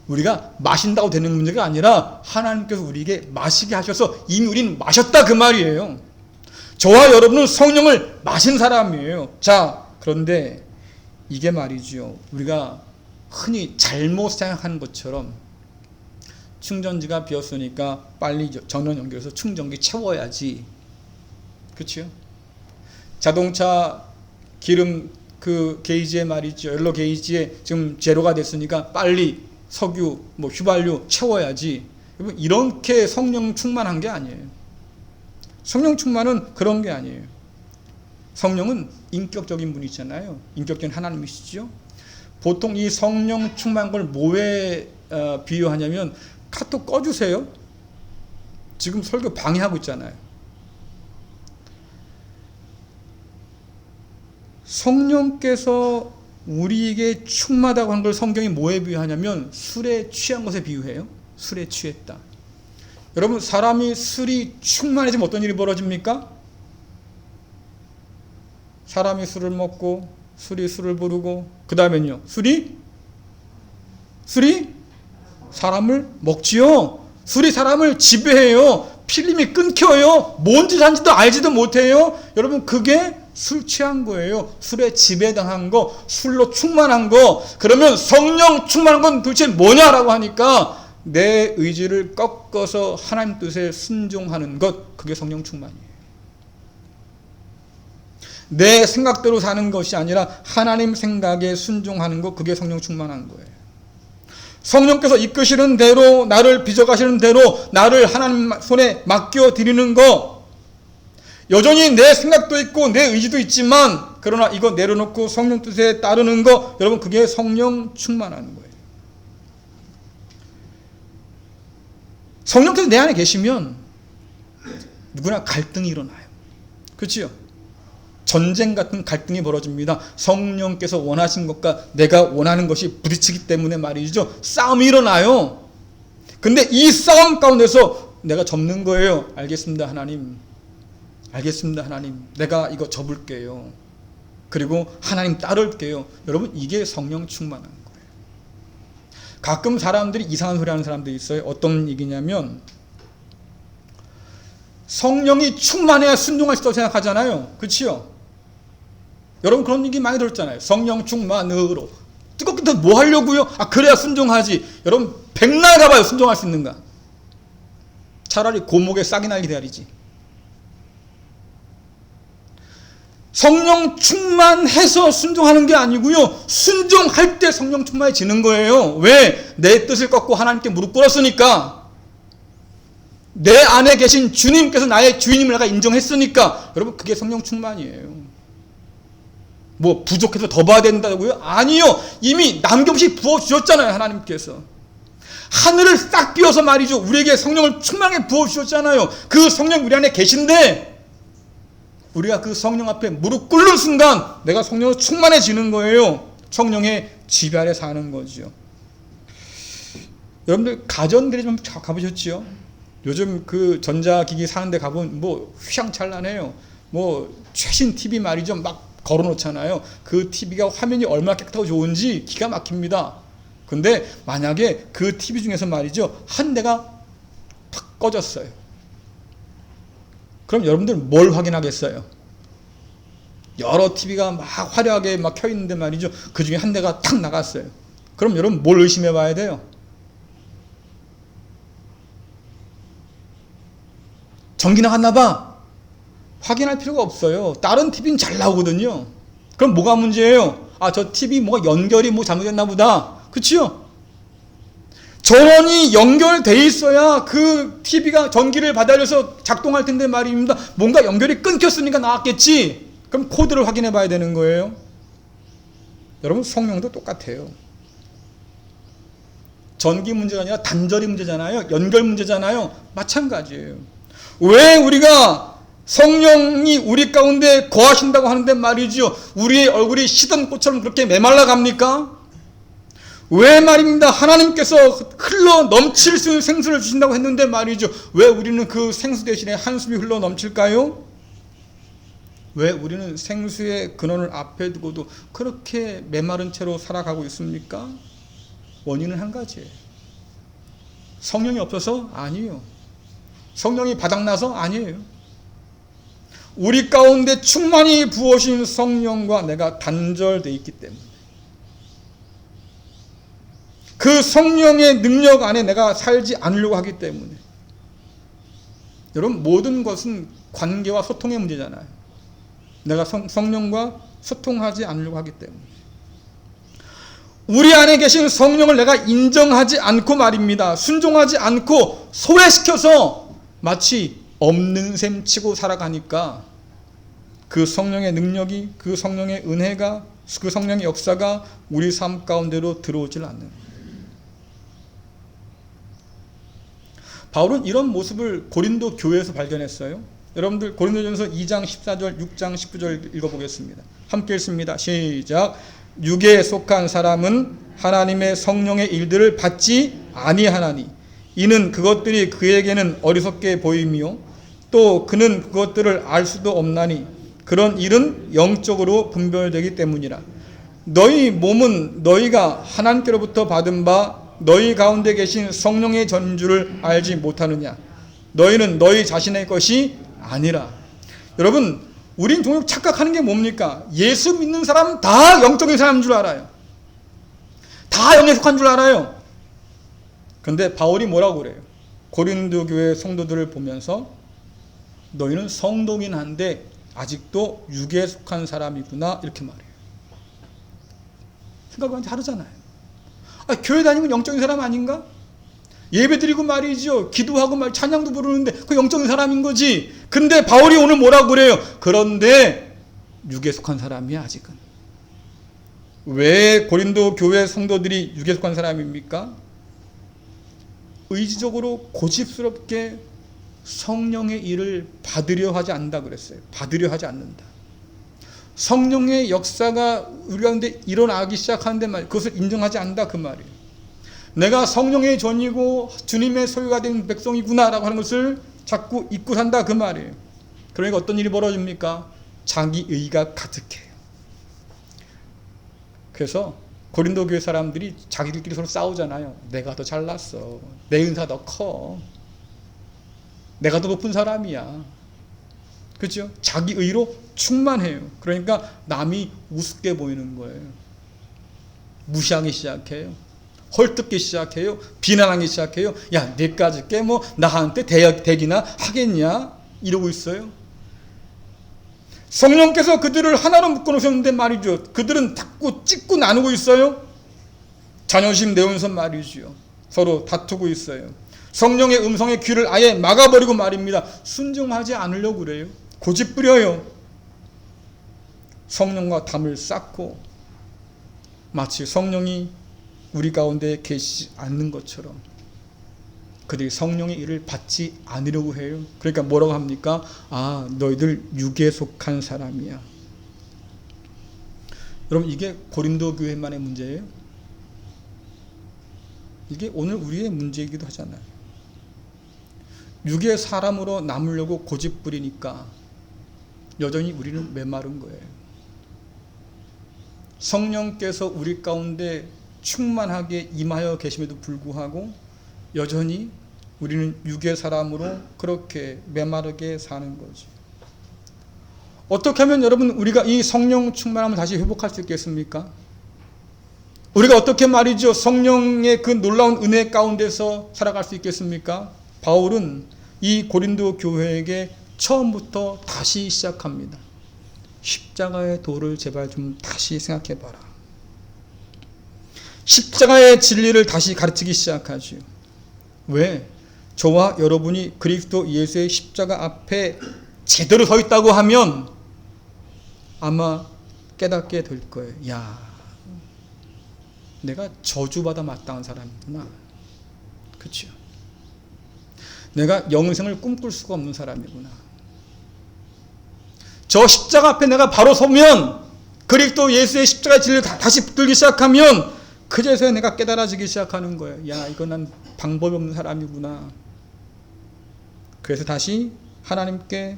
우리가 마신다고 되는 문제가 아니라 하나님께서 우리에게 마시게 하셔서 이미 우리는 마셨다 그 말이에요. 저와 여러분은 성령을 마신 사람이에요. 자, 그런데 이게 말이죠. 우리가 흔히 잘못 생각하는 것처럼 충전지가 비었으니까 빨리 전원 연결해서 충전기 채워야지. 그렇죠? 자동차 기름 그 게이지에 말이죠. 연료 게이지에 지금 제로가 됐으니까 빨리 석유, 뭐 휘발유 채워야지. 여러분 이렇게 성령 충만한 게 아니에요. 성령 충만은 그런 게 아니에요. 성령은 인격적인 분이잖아요. 인격적인 하나님이시죠. 보통 이 성령 충만한 걸 뭐에 비유하냐면 카톡 꺼주세요. 지금 설교 방해하고 있잖아요. 성령께서 우리에게 충만하다고 하는 걸 성경이 뭐에 비유하냐면 술에 취한 것에 비유해요. 술에 취했다. 여러분 사람이 술이 충만해지면 어떤 일이 벌어집니까? 사람이 술을 먹고 술이 술을 부르고 그 다음엔요. 술이 사람을 먹지요. 술이 사람을 지배해요. 필름이 끊겨요. 뭔 짓 한지도 알지도 못해요. 여러분 그게 술 취한 거예요. 술에 지배당한 거, 술로 충만한 거. 그러면 성령 충만한 건 도대체 뭐냐라고 하니까 내 의지를 꺾어서 하나님 뜻에 순종하는 것, 그게 성령 충만이에요. 내 생각대로 사는 것이 아니라 하나님 생각에 순종하는 것, 그게 성령 충만한 거예요. 성령께서 이끄시는 대로, 나를 빚어가시는 대로 나를 하나님 손에 맡겨드리는 것, 여전히 내 생각도 있고 내 의지도 있지만 그러나 이거 내려놓고 성령 뜻에 따르는 거, 여러분 그게 성령 충만하는 거예요. 성령께서 내 안에 계시면 누구나 갈등이 일어나요. 그렇지요? 전쟁 같은 갈등이 벌어집니다. 성령께서 원하신 것과 내가 원하는 것이 부딪히기 때문에 말이죠. 싸움이 일어나요. 근데 이 싸움 가운데서 내가 접는 거예요. 알겠습니다, 하나님. 알겠습니다, 하나님. 내가 이거 접을게요. 그리고 하나님 따를게요. 여러분 이게 성령 충만한 거예요. 가끔 사람들이 이상한 소리 하는 사람들이 있어요. 어떤 얘기냐면 성령이 충만해야 순종할 수 있다고 생각하잖아요. 그렇지요? 여러분 그런 얘기 많이 들었잖아요. 성령 충만으로. 뜨겁게 뭐 하려고요? 그래야 순종하지. 여러분 백날 가봐요. 순종할 수 있는가? 차라리 고목에 싹이 날게 기다리지. 성령 충만해서 순종하는 게 아니고요. 순종할 때 성령 충만해지는 거예요. 왜? 내 뜻을 꺾고 하나님께 무릎 꿇었으니까. 내 안에 계신 주님께서 나의 주인임을 내가 인정했으니까. 여러분 그게 성령 충만이에요. 뭐 부족해서 더 봐야 된다고요? 아니요. 이미 남김없이 부어주셨잖아요. 하나님께서. 하늘을 싹 비워서 말이죠. 우리에게 성령을 충만하게 부어주셨잖아요. 그 성령 우리 안에 계신데 우리가 그 성령 앞에 무릎 꿇는 순간 내가 성령으로 충만해지는 거예요. 성령의 지배 아래 사는 거죠. 여러분들 가전들이 좀 가보셨지요? 요즘 그 전자기기 사는 데 가보면 뭐 휘황찬란해요. 뭐 최신 TV 말이죠. 막 걸어놓잖아요. 그 TV가 화면이 얼마나 깨끗하고 좋은지 기가 막힙니다. 근데 만약에 그 TV 중에서 말이죠. 한 대가 탁 꺼졌어요. 그럼 여러분들 뭘 확인하겠어요? 여러 TV가 막 화려하게 막 켜 있는데 말이죠. 그 중에 한 대가 탁 나갔어요. 그럼 여러분 뭘 의심해 봐야 돼요? 전기 나갔나 봐. 확인할 필요가 없어요. 다른 TV는 잘 나오거든요. 그럼 뭐가 문제예요? 저 TV 뭐가 연결이 뭐 잘못됐나 보다. 그치요? 전원이 연결돼 있어야 그 TV가 전기를 받아들여서 작동할 텐데 말입니다. 뭔가 연결이 끊겼으니까 나왔겠지. 그럼 코드를 확인해 봐야 되는 거예요. 여러분 성령도 똑같아요. 전기 문제가 아니라 단절이 문제잖아요. 연결 문제잖아요. 마찬가지예요. 왜 우리가 성령이 우리 가운데 거하신다고 하는데 말이죠. 우리의 얼굴이 시든 꽃처럼 그렇게 메말라 갑니까? 왜 말입니다. 하나님께서 흘러 넘칠 수 있는 생수를 주신다고 했는데 말이죠. 왜 우리는 그 생수 대신에 한숨이 흘러 넘칠까요? 왜 우리는 생수의 근원을 앞에 두고도 그렇게 메마른 채로 살아가고 있습니까? 원인은 한 가지예요. 성령이 없어서? 아니에요. 성령이 바닥나서? 아니에요. 우리 가운데 충만히 부어신 성령과 내가 단절되어 있기 때문에, 그 성령의 능력 안에 내가 살지 않으려고 하기 때문에. 여러분 모든 것은 관계와 소통의 문제잖아요. 내가 성령과 소통하지 않으려고 하기 때문에. 우리 안에 계신 성령을 내가 인정하지 않고 말입니다. 순종하지 않고 소외시켜서 마치 없는 셈 치고 살아가니까 그 성령의 능력이, 그 성령의 은혜가, 그 성령의 역사가 우리 삶 가운데로 들어오질 않는. 바울은 이런 모습을 고린도 교회에서 발견했어요. 여러분들 고린도전서 2장 14절, 6장 19절 읽어보겠습니다. 함께 읽습니다. 시작. 육에 속한 사람은 하나님의 성령의 일들을 받지 아니하나니 이는 그것들이 그에게는 어리석게 보임이요 또 그는 그것들을 알 수도 없나니 그런 일은 영적으로 분별되기 때문이라. 너희 몸은 너희가 하나님께로부터 받은 바 너희 가운데 계신 성령의 전주를 알지 못하느냐. 너희는 너희 자신의 것이 아니라. 여러분, 우린 종종 착각하는 게 뭡니까? 예수 믿는 사람은 다 영적인 사람인 줄 알아요. 다 영에 속한 줄 알아요. 그런데 바울이 뭐라고 그래요? 고린도 교회 성도들을 보면서 너희는 성도긴 한데 아직도 육에 속한 사람이구나 이렇게 말해요. 생각이 다르잖아요. 교회 다니면 영적인 사람 아닌가? 예배 드리고 말이죠. 기도하고 찬양도 부르는데 그 영적인 사람인 거지. 근데 바울이 오늘 뭐라고 그래요? 그런데 육에 속한 사람이야 아직은. 왜 고린도 교회 성도들이 육에 속한 사람입니까? 의지적으로 고집스럽게 성령의 일을 받으려 하지 않는다 그랬어요. 받으려 하지 않는다. 성령의 역사가 우리 가운데 일어나기 시작하는데 그것을 인정하지 않는다 그 말이에요. 내가 성령의 전이고 주님의 소유가 된 백성이구나 라고 하는 것을 자꾸 잊고 산다 그 말이에요. 그러니까 어떤 일이 벌어집니까? 자기의가 가득해요. 그래서 고린도 교회 사람들이 자기들끼리 서로 싸우잖아요. 내가 더 잘났어. 내 은사 더 커. 내가 더 높은 사람이야. 그렇죠? 자기의로 충만해요. 그러니까 남이 우습게 보이는 거예요. 무시하기 시작해요. 헐뜯기 시작해요. 비난하기 시작해요. 야, 내까지 게 나한테 대기나 하겠냐? 이러고 있어요. 성령께서 그들을 하나로 묶어놓으셨는데 말이죠. 그들은 자꾸 찢고 나누고 있어요. 자녀심 내온선 말이죠. 서로 다투고 있어요. 성령의 음성의 귀를 아예 막아버리고 말입니다. 순종하지 않으려고 그래요. 고집부려요. 성령과 담을 쌓고 마치 성령이 우리 가운데 계시지 않는 것처럼 그들이 성령의 일을 받지 않으려고 해요. 그러니까 뭐라고 합니까? 너희들 육에 속한 사람이야. 여러분, 이게 고린도 교회만의 문제예요? 이게 오늘 우리의 문제이기도 하잖아요. 육의 사람으로 남으려고 고집부리니까 여전히 우리는 메마른 거예요. 성령께서 우리 가운데 충만하게 임하여 계심에도 불구하고 여전히 우리는 육의 사람으로 그렇게 메마르게 사는 거지. 어떻게 하면 여러분 우리가 이 성령 충만함을 다시 회복할 수 있겠습니까? 우리가 어떻게 말이죠 성령의 그 놀라운 은혜 가운데서 살아갈 수 있겠습니까? 바울은 이 고린도 교회에게 처음부터 다시 시작합니다. 십자가의 도를 제발 좀 다시 생각해봐라. 십자가의 진리를 다시 가르치기 시작하죠. 왜? 저와 여러분이 그리스도 예수의 십자가 앞에 제대로 서 있다고 하면 아마 깨닫게 될 거예요. 야, 내가 저주받아 마땅한 사람이구나. 그렇죠? 내가 영생을 꿈꿀 수가 없는 사람이구나. 저 십자가 앞에 내가 바로 서면 그리스도 예수의 십자가 진리를 다시 붙들기 시작하면 그제서야 내가 깨달아지기 시작하는 거예요. 야, 이건 난 방법이 없는 사람이구나. 그래서 다시 하나님께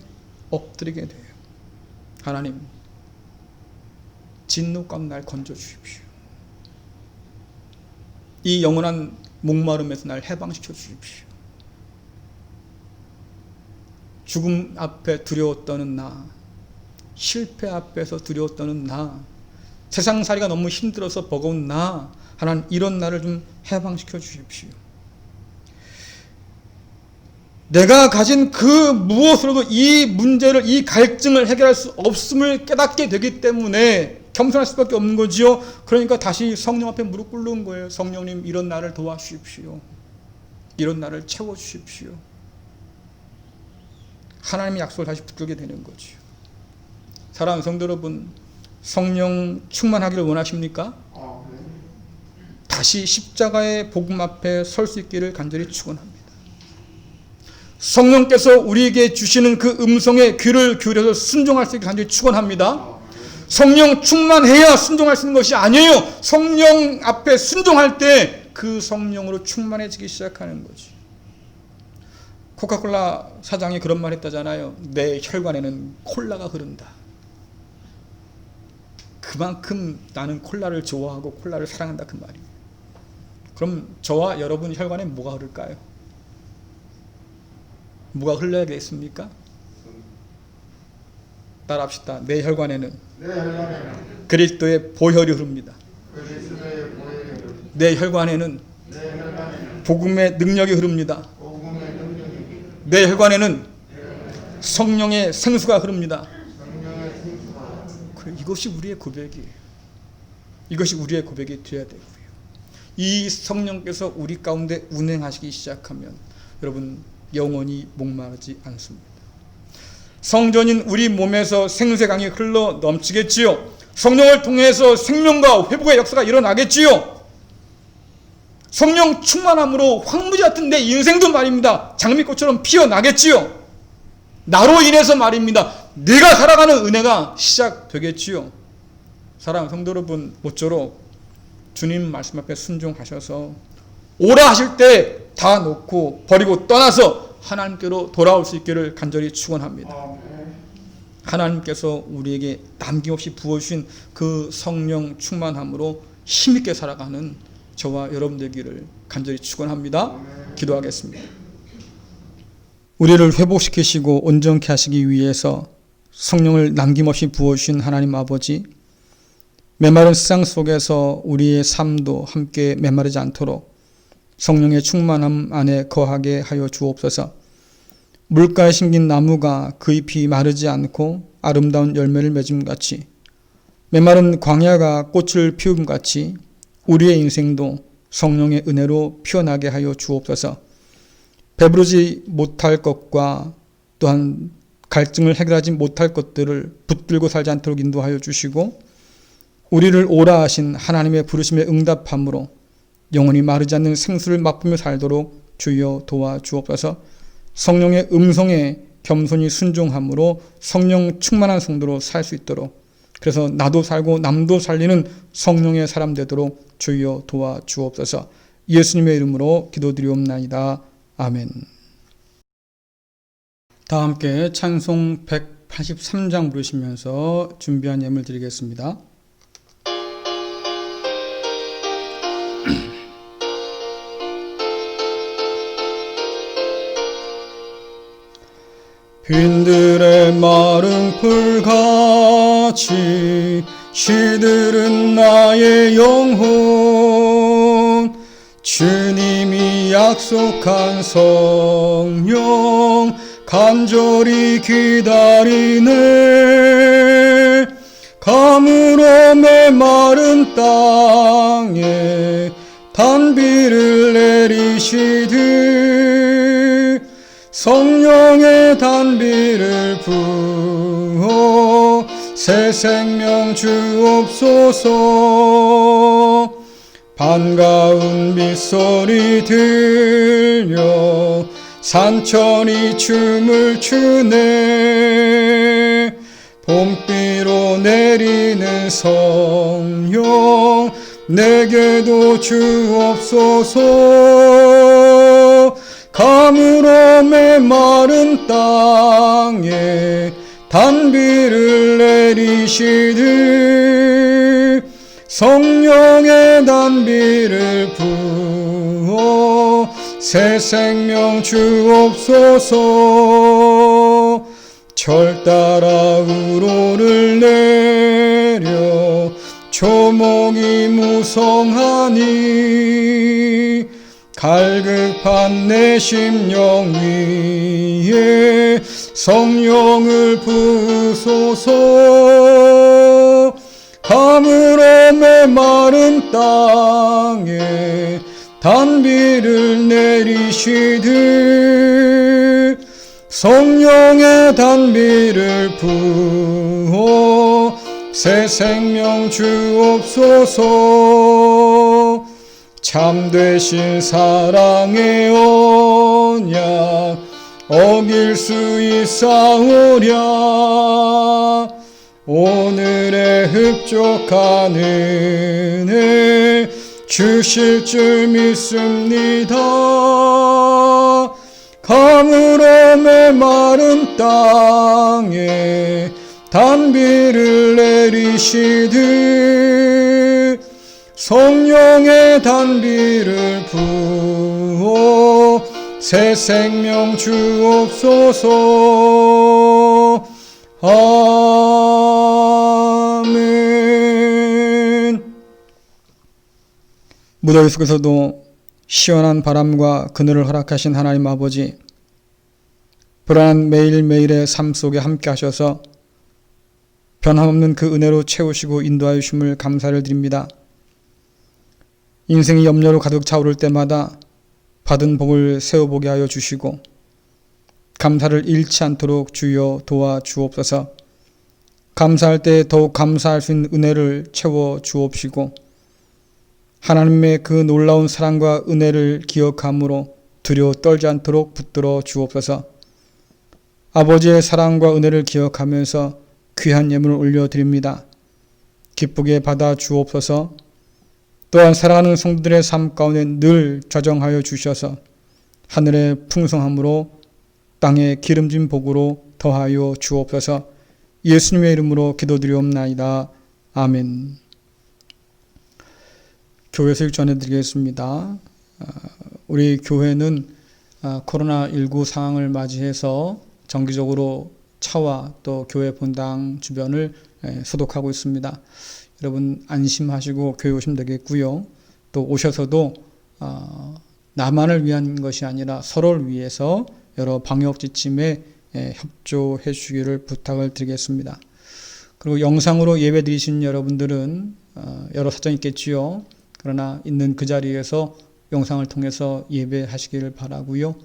엎드리게 돼요. 하나님, 진노감 날 건져 주십시오. 이 영원한 목마름에서 날 해방시켜 주십시오. 죽음 앞에 두려워 떠는 나, 실패 앞에서 두려워 떠는 나, 세상살이가 너무 힘들어서 버거운 나, 하나님 이런 나를 좀 해방시켜 주십시오. 내가 가진 그 무엇으로도 이 문제를, 이 갈증을 해결할 수 없음을 깨닫게 되기 때문에 겸손할 수밖에 없는 거지요. 그러니까 다시 성령 앞에 무릎 꿇는 거예요. 성령님, 이런 나를 도와주십시오. 이런 나를 채워주십시오. 하나님의 약속을 다시 붙들게 되는 거죠. 사랑하는 성도 여러분, 성령 충만하기를 원하십니까? 다시 십자가의 복음 앞에 설 수 있기를 간절히 축원합니다. 성령께서 우리에게 주시는 그 음성에 귀를 기울여서 순종할 수 있게 간절히 축원합니다. 성령 충만해야 순종할 수 있는 것이 아니에요. 성령 앞에 순종할 때 그 성령으로 충만해지기 시작하는 거지. 코카콜라 사장이 그런 말 했다잖아요. 내 혈관에는 콜라가 흐른다. 그만큼 나는 콜라를 좋아하고 콜라를 사랑한다, 그 말이에요. 그럼 저와 여러분 혈관에 뭐가 흐를까요? 뭐가 흘러야겠습니까? 따라합시다. 내 혈관에는 그리스도의 보혈이 흐릅니다. 내 혈관에는 복음의 능력이 흐릅니다. 내 혈관에는 성령의 생수가 흐릅니다. 이것이 우리의 고백이에요. 이것이 우리의 고백이 되어야 되고요. 이 성령께서 우리 가운데 운행하시기 시작하면 여러분 영원히 목마르지 않습니다. 성전인 우리 몸에서 생수의 강이 흘러 넘치겠지요. 성령을 통해서 생명과 회복의 역사가 일어나겠지요. 성령 충만함으로 황무지 같은 내 인생도 말입니다. 장미꽃처럼 피어나겠지요. 나로 인해서 말입니다. 내가 살아가는 은혜가 시작되겠지요. 사랑하는 성도 여러분, 모쪼록 주님 말씀 앞에 순종하셔서 오라 하실 때 다 놓고 버리고 떠나서 하나님께로 돌아올 수 있기를 간절히 축원합니다. 하나님께서 우리에게 남김없이 부어주신 그 성령 충만함으로 힘있게 살아가는 저와 여러분 되기를 간절히 축원합니다. 기도하겠습니다. 우리를 회복시키시고 온전케 하시기 위해서 성령을 남김없이 부어주신 하나님 아버지, 메마른 세상 속에서 우리의 삶도 함께 메마르지 않도록 성령의 충만함 안에 거하게 하여 주옵소서. 물가에 심긴 나무가 그 잎이 마르지 않고 아름다운 열매를 맺음같이, 메마른 광야가 꽃을 피움같이 우리의 인생도 성령의 은혜로 피어나게 하여 주옵소서. 배부르지 못할 것과 또한 갈증을 해결하지 못할 것들을 붙들고 살지 않도록 인도하여 주시고, 우리를 오라 하신 하나님의 부르심에 응답함으로 영원히 마르지 않는 생수를 맛보며 살도록 주여 도와주옵소서. 성령의 음성에 겸손히 순종함으로 성령 충만한 성도로 살 수 있도록, 그래서 나도 살고 남도 살리는 성령의 사람 되도록 주여 도와주옵소서. 예수님의 이름으로 기도드리옵나이다. 아멘. 다 함께 찬송 183장 부르시면서 준비한 예물 드리겠습니다. 빈들의 마른 풀같이 시들은 나의 영혼, 주님이 약속한 성령 간절히 기다리네. 가물어 메마른 땅에 단비를 내리시듯 성령의 단비를 부어 새 생명 주옵소서. 반가운 빗소리 들려 산천이 춤을 추네. 봄비로 내리는 성령 내게도 주옵소서. 가물어 메마른 땅에 단비를 내리시듯 성령의 단비를 부어 새 생명 주옵소서. 철 따라 우로를 내려 초목이 무성하니 갈급한 내 심령 위에 성령을 부으소서. 가물어 메마른 땅에 단비를 내리시듯 성령의 단비를 부어 새 생명 주옵소서. 참되신 사랑의 언약 어길 수 있사오랴. 오늘의 흡족한 은혜 주실 줄 믿습니다. 가물어 메마른 땅에 단비를 내리시듯 성령의 단비를 부어 새 생명 주옵소서. 아멘. 무더위 속에서도 시원한 바람과 그늘을 허락하신 하나님 아버지, 불안한 매일매일의 삶 속에 함께 하셔서 변함없는 그 은혜로 채우시고 인도하여 주심을 감사를 드립니다. 인생이 염려로 가득 차오를 때마다 받은 복을 세워보게 하여 주시고 감사를 잃지 않도록 주여 도와 주옵소서. 감사할 때 더욱 감사할 수 있는 은혜를 채워 주옵시고 하나님의 그 놀라운 사랑과 은혜를 기억함으로 두려워 떨지 않도록 붙들어 주옵소서. 아버지의 사랑과 은혜를 기억하면서 귀한 예물을 올려드립니다. 기쁘게 받아 주옵소서. 또한 사랑하는 성도들의 삶 가운데 늘 좌정하여 주셔서 하늘의 풍성함으로 땅의 기름진 복으로 더하여 주옵소서. 예수님의 이름으로 기도드리옵나이다. 아멘. 교회 소식 전해드리겠습니다. 우리 교회는 코로나19 상황을 맞이해서 정기적으로 차와 또 교회 본당 주변을 소독하고 있습니다. 여러분 안심하시고 교회 오시면 되겠고요. 또 오셔서도 나만을 위한 것이 아니라 서로를 위해서 여러 방역 지침에 협조해 주시기를 부탁을 드리겠습니다. 그리고 영상으로 예배 드리신 여러분들은 여러 사정이 있겠지요. 그러나 있는 그 자리에서 영상을 통해서 예배하시기를 바라고요.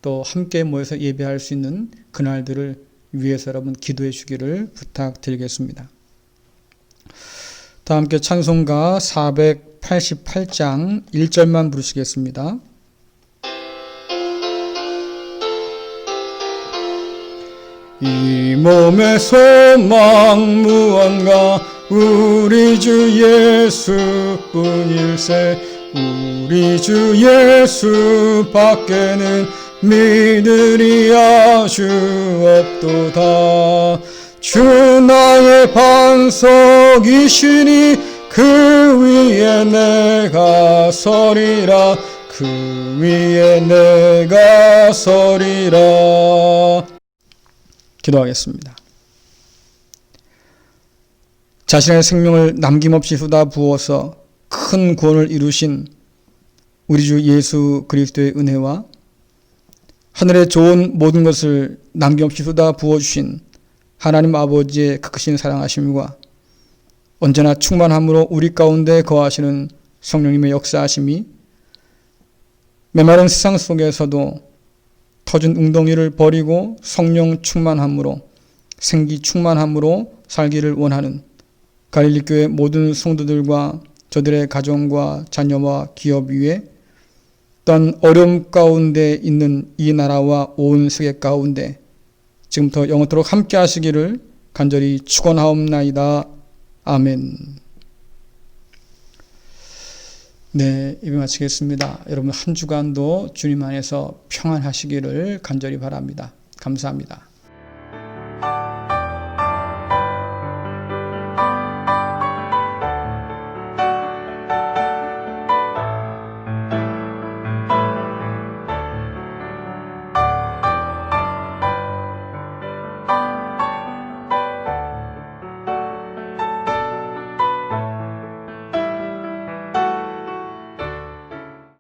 또 함께 모여서 예배할 수 있는 그날들을 위해서 여러분 기도해 주기를 부탁드리겠습니다. 다 함께 찬송가 488장 1절만 부르시겠습니다. 이 몸의 소망 무언가 우리 주 예수뿐일세. 우리 주 예수 밖에는 믿으리 아주 없도다. 주 나의 반석이시니 그 위에 내가 서리라. 그 위에 내가 서리라. 기도하겠습니다. 자신의 생명을 남김없이 쏟아 부어서 큰 구원을 이루신 우리 주 예수 그리스도의 은혜와 하늘의 좋은 모든 것을 남김없이 쏟아 부어주신 하나님 아버지의 크신 사랑하심과 언제나 충만함으로 우리 가운데 거하시는 성령님의 역사하심이 메마른 세상 속에서도 터진 웅덩이를 버리고 성령 충만함으로 생기 충만함으로 살기를 원하는 갈릴리 교회 모든 성도들과 저들의 가정과 자녀와 기업 위에 또한 어려움 가운데 있는 이 나라와 온 세계 가운데 지금부터 영원토록 함께 하시기를 간절히 축원하옵나이다. 아멘. 네, 예배 마치겠습니다. 여러분 한 주간도 주님 안에서 평안하시기를 간절히 바랍니다. 감사합니다.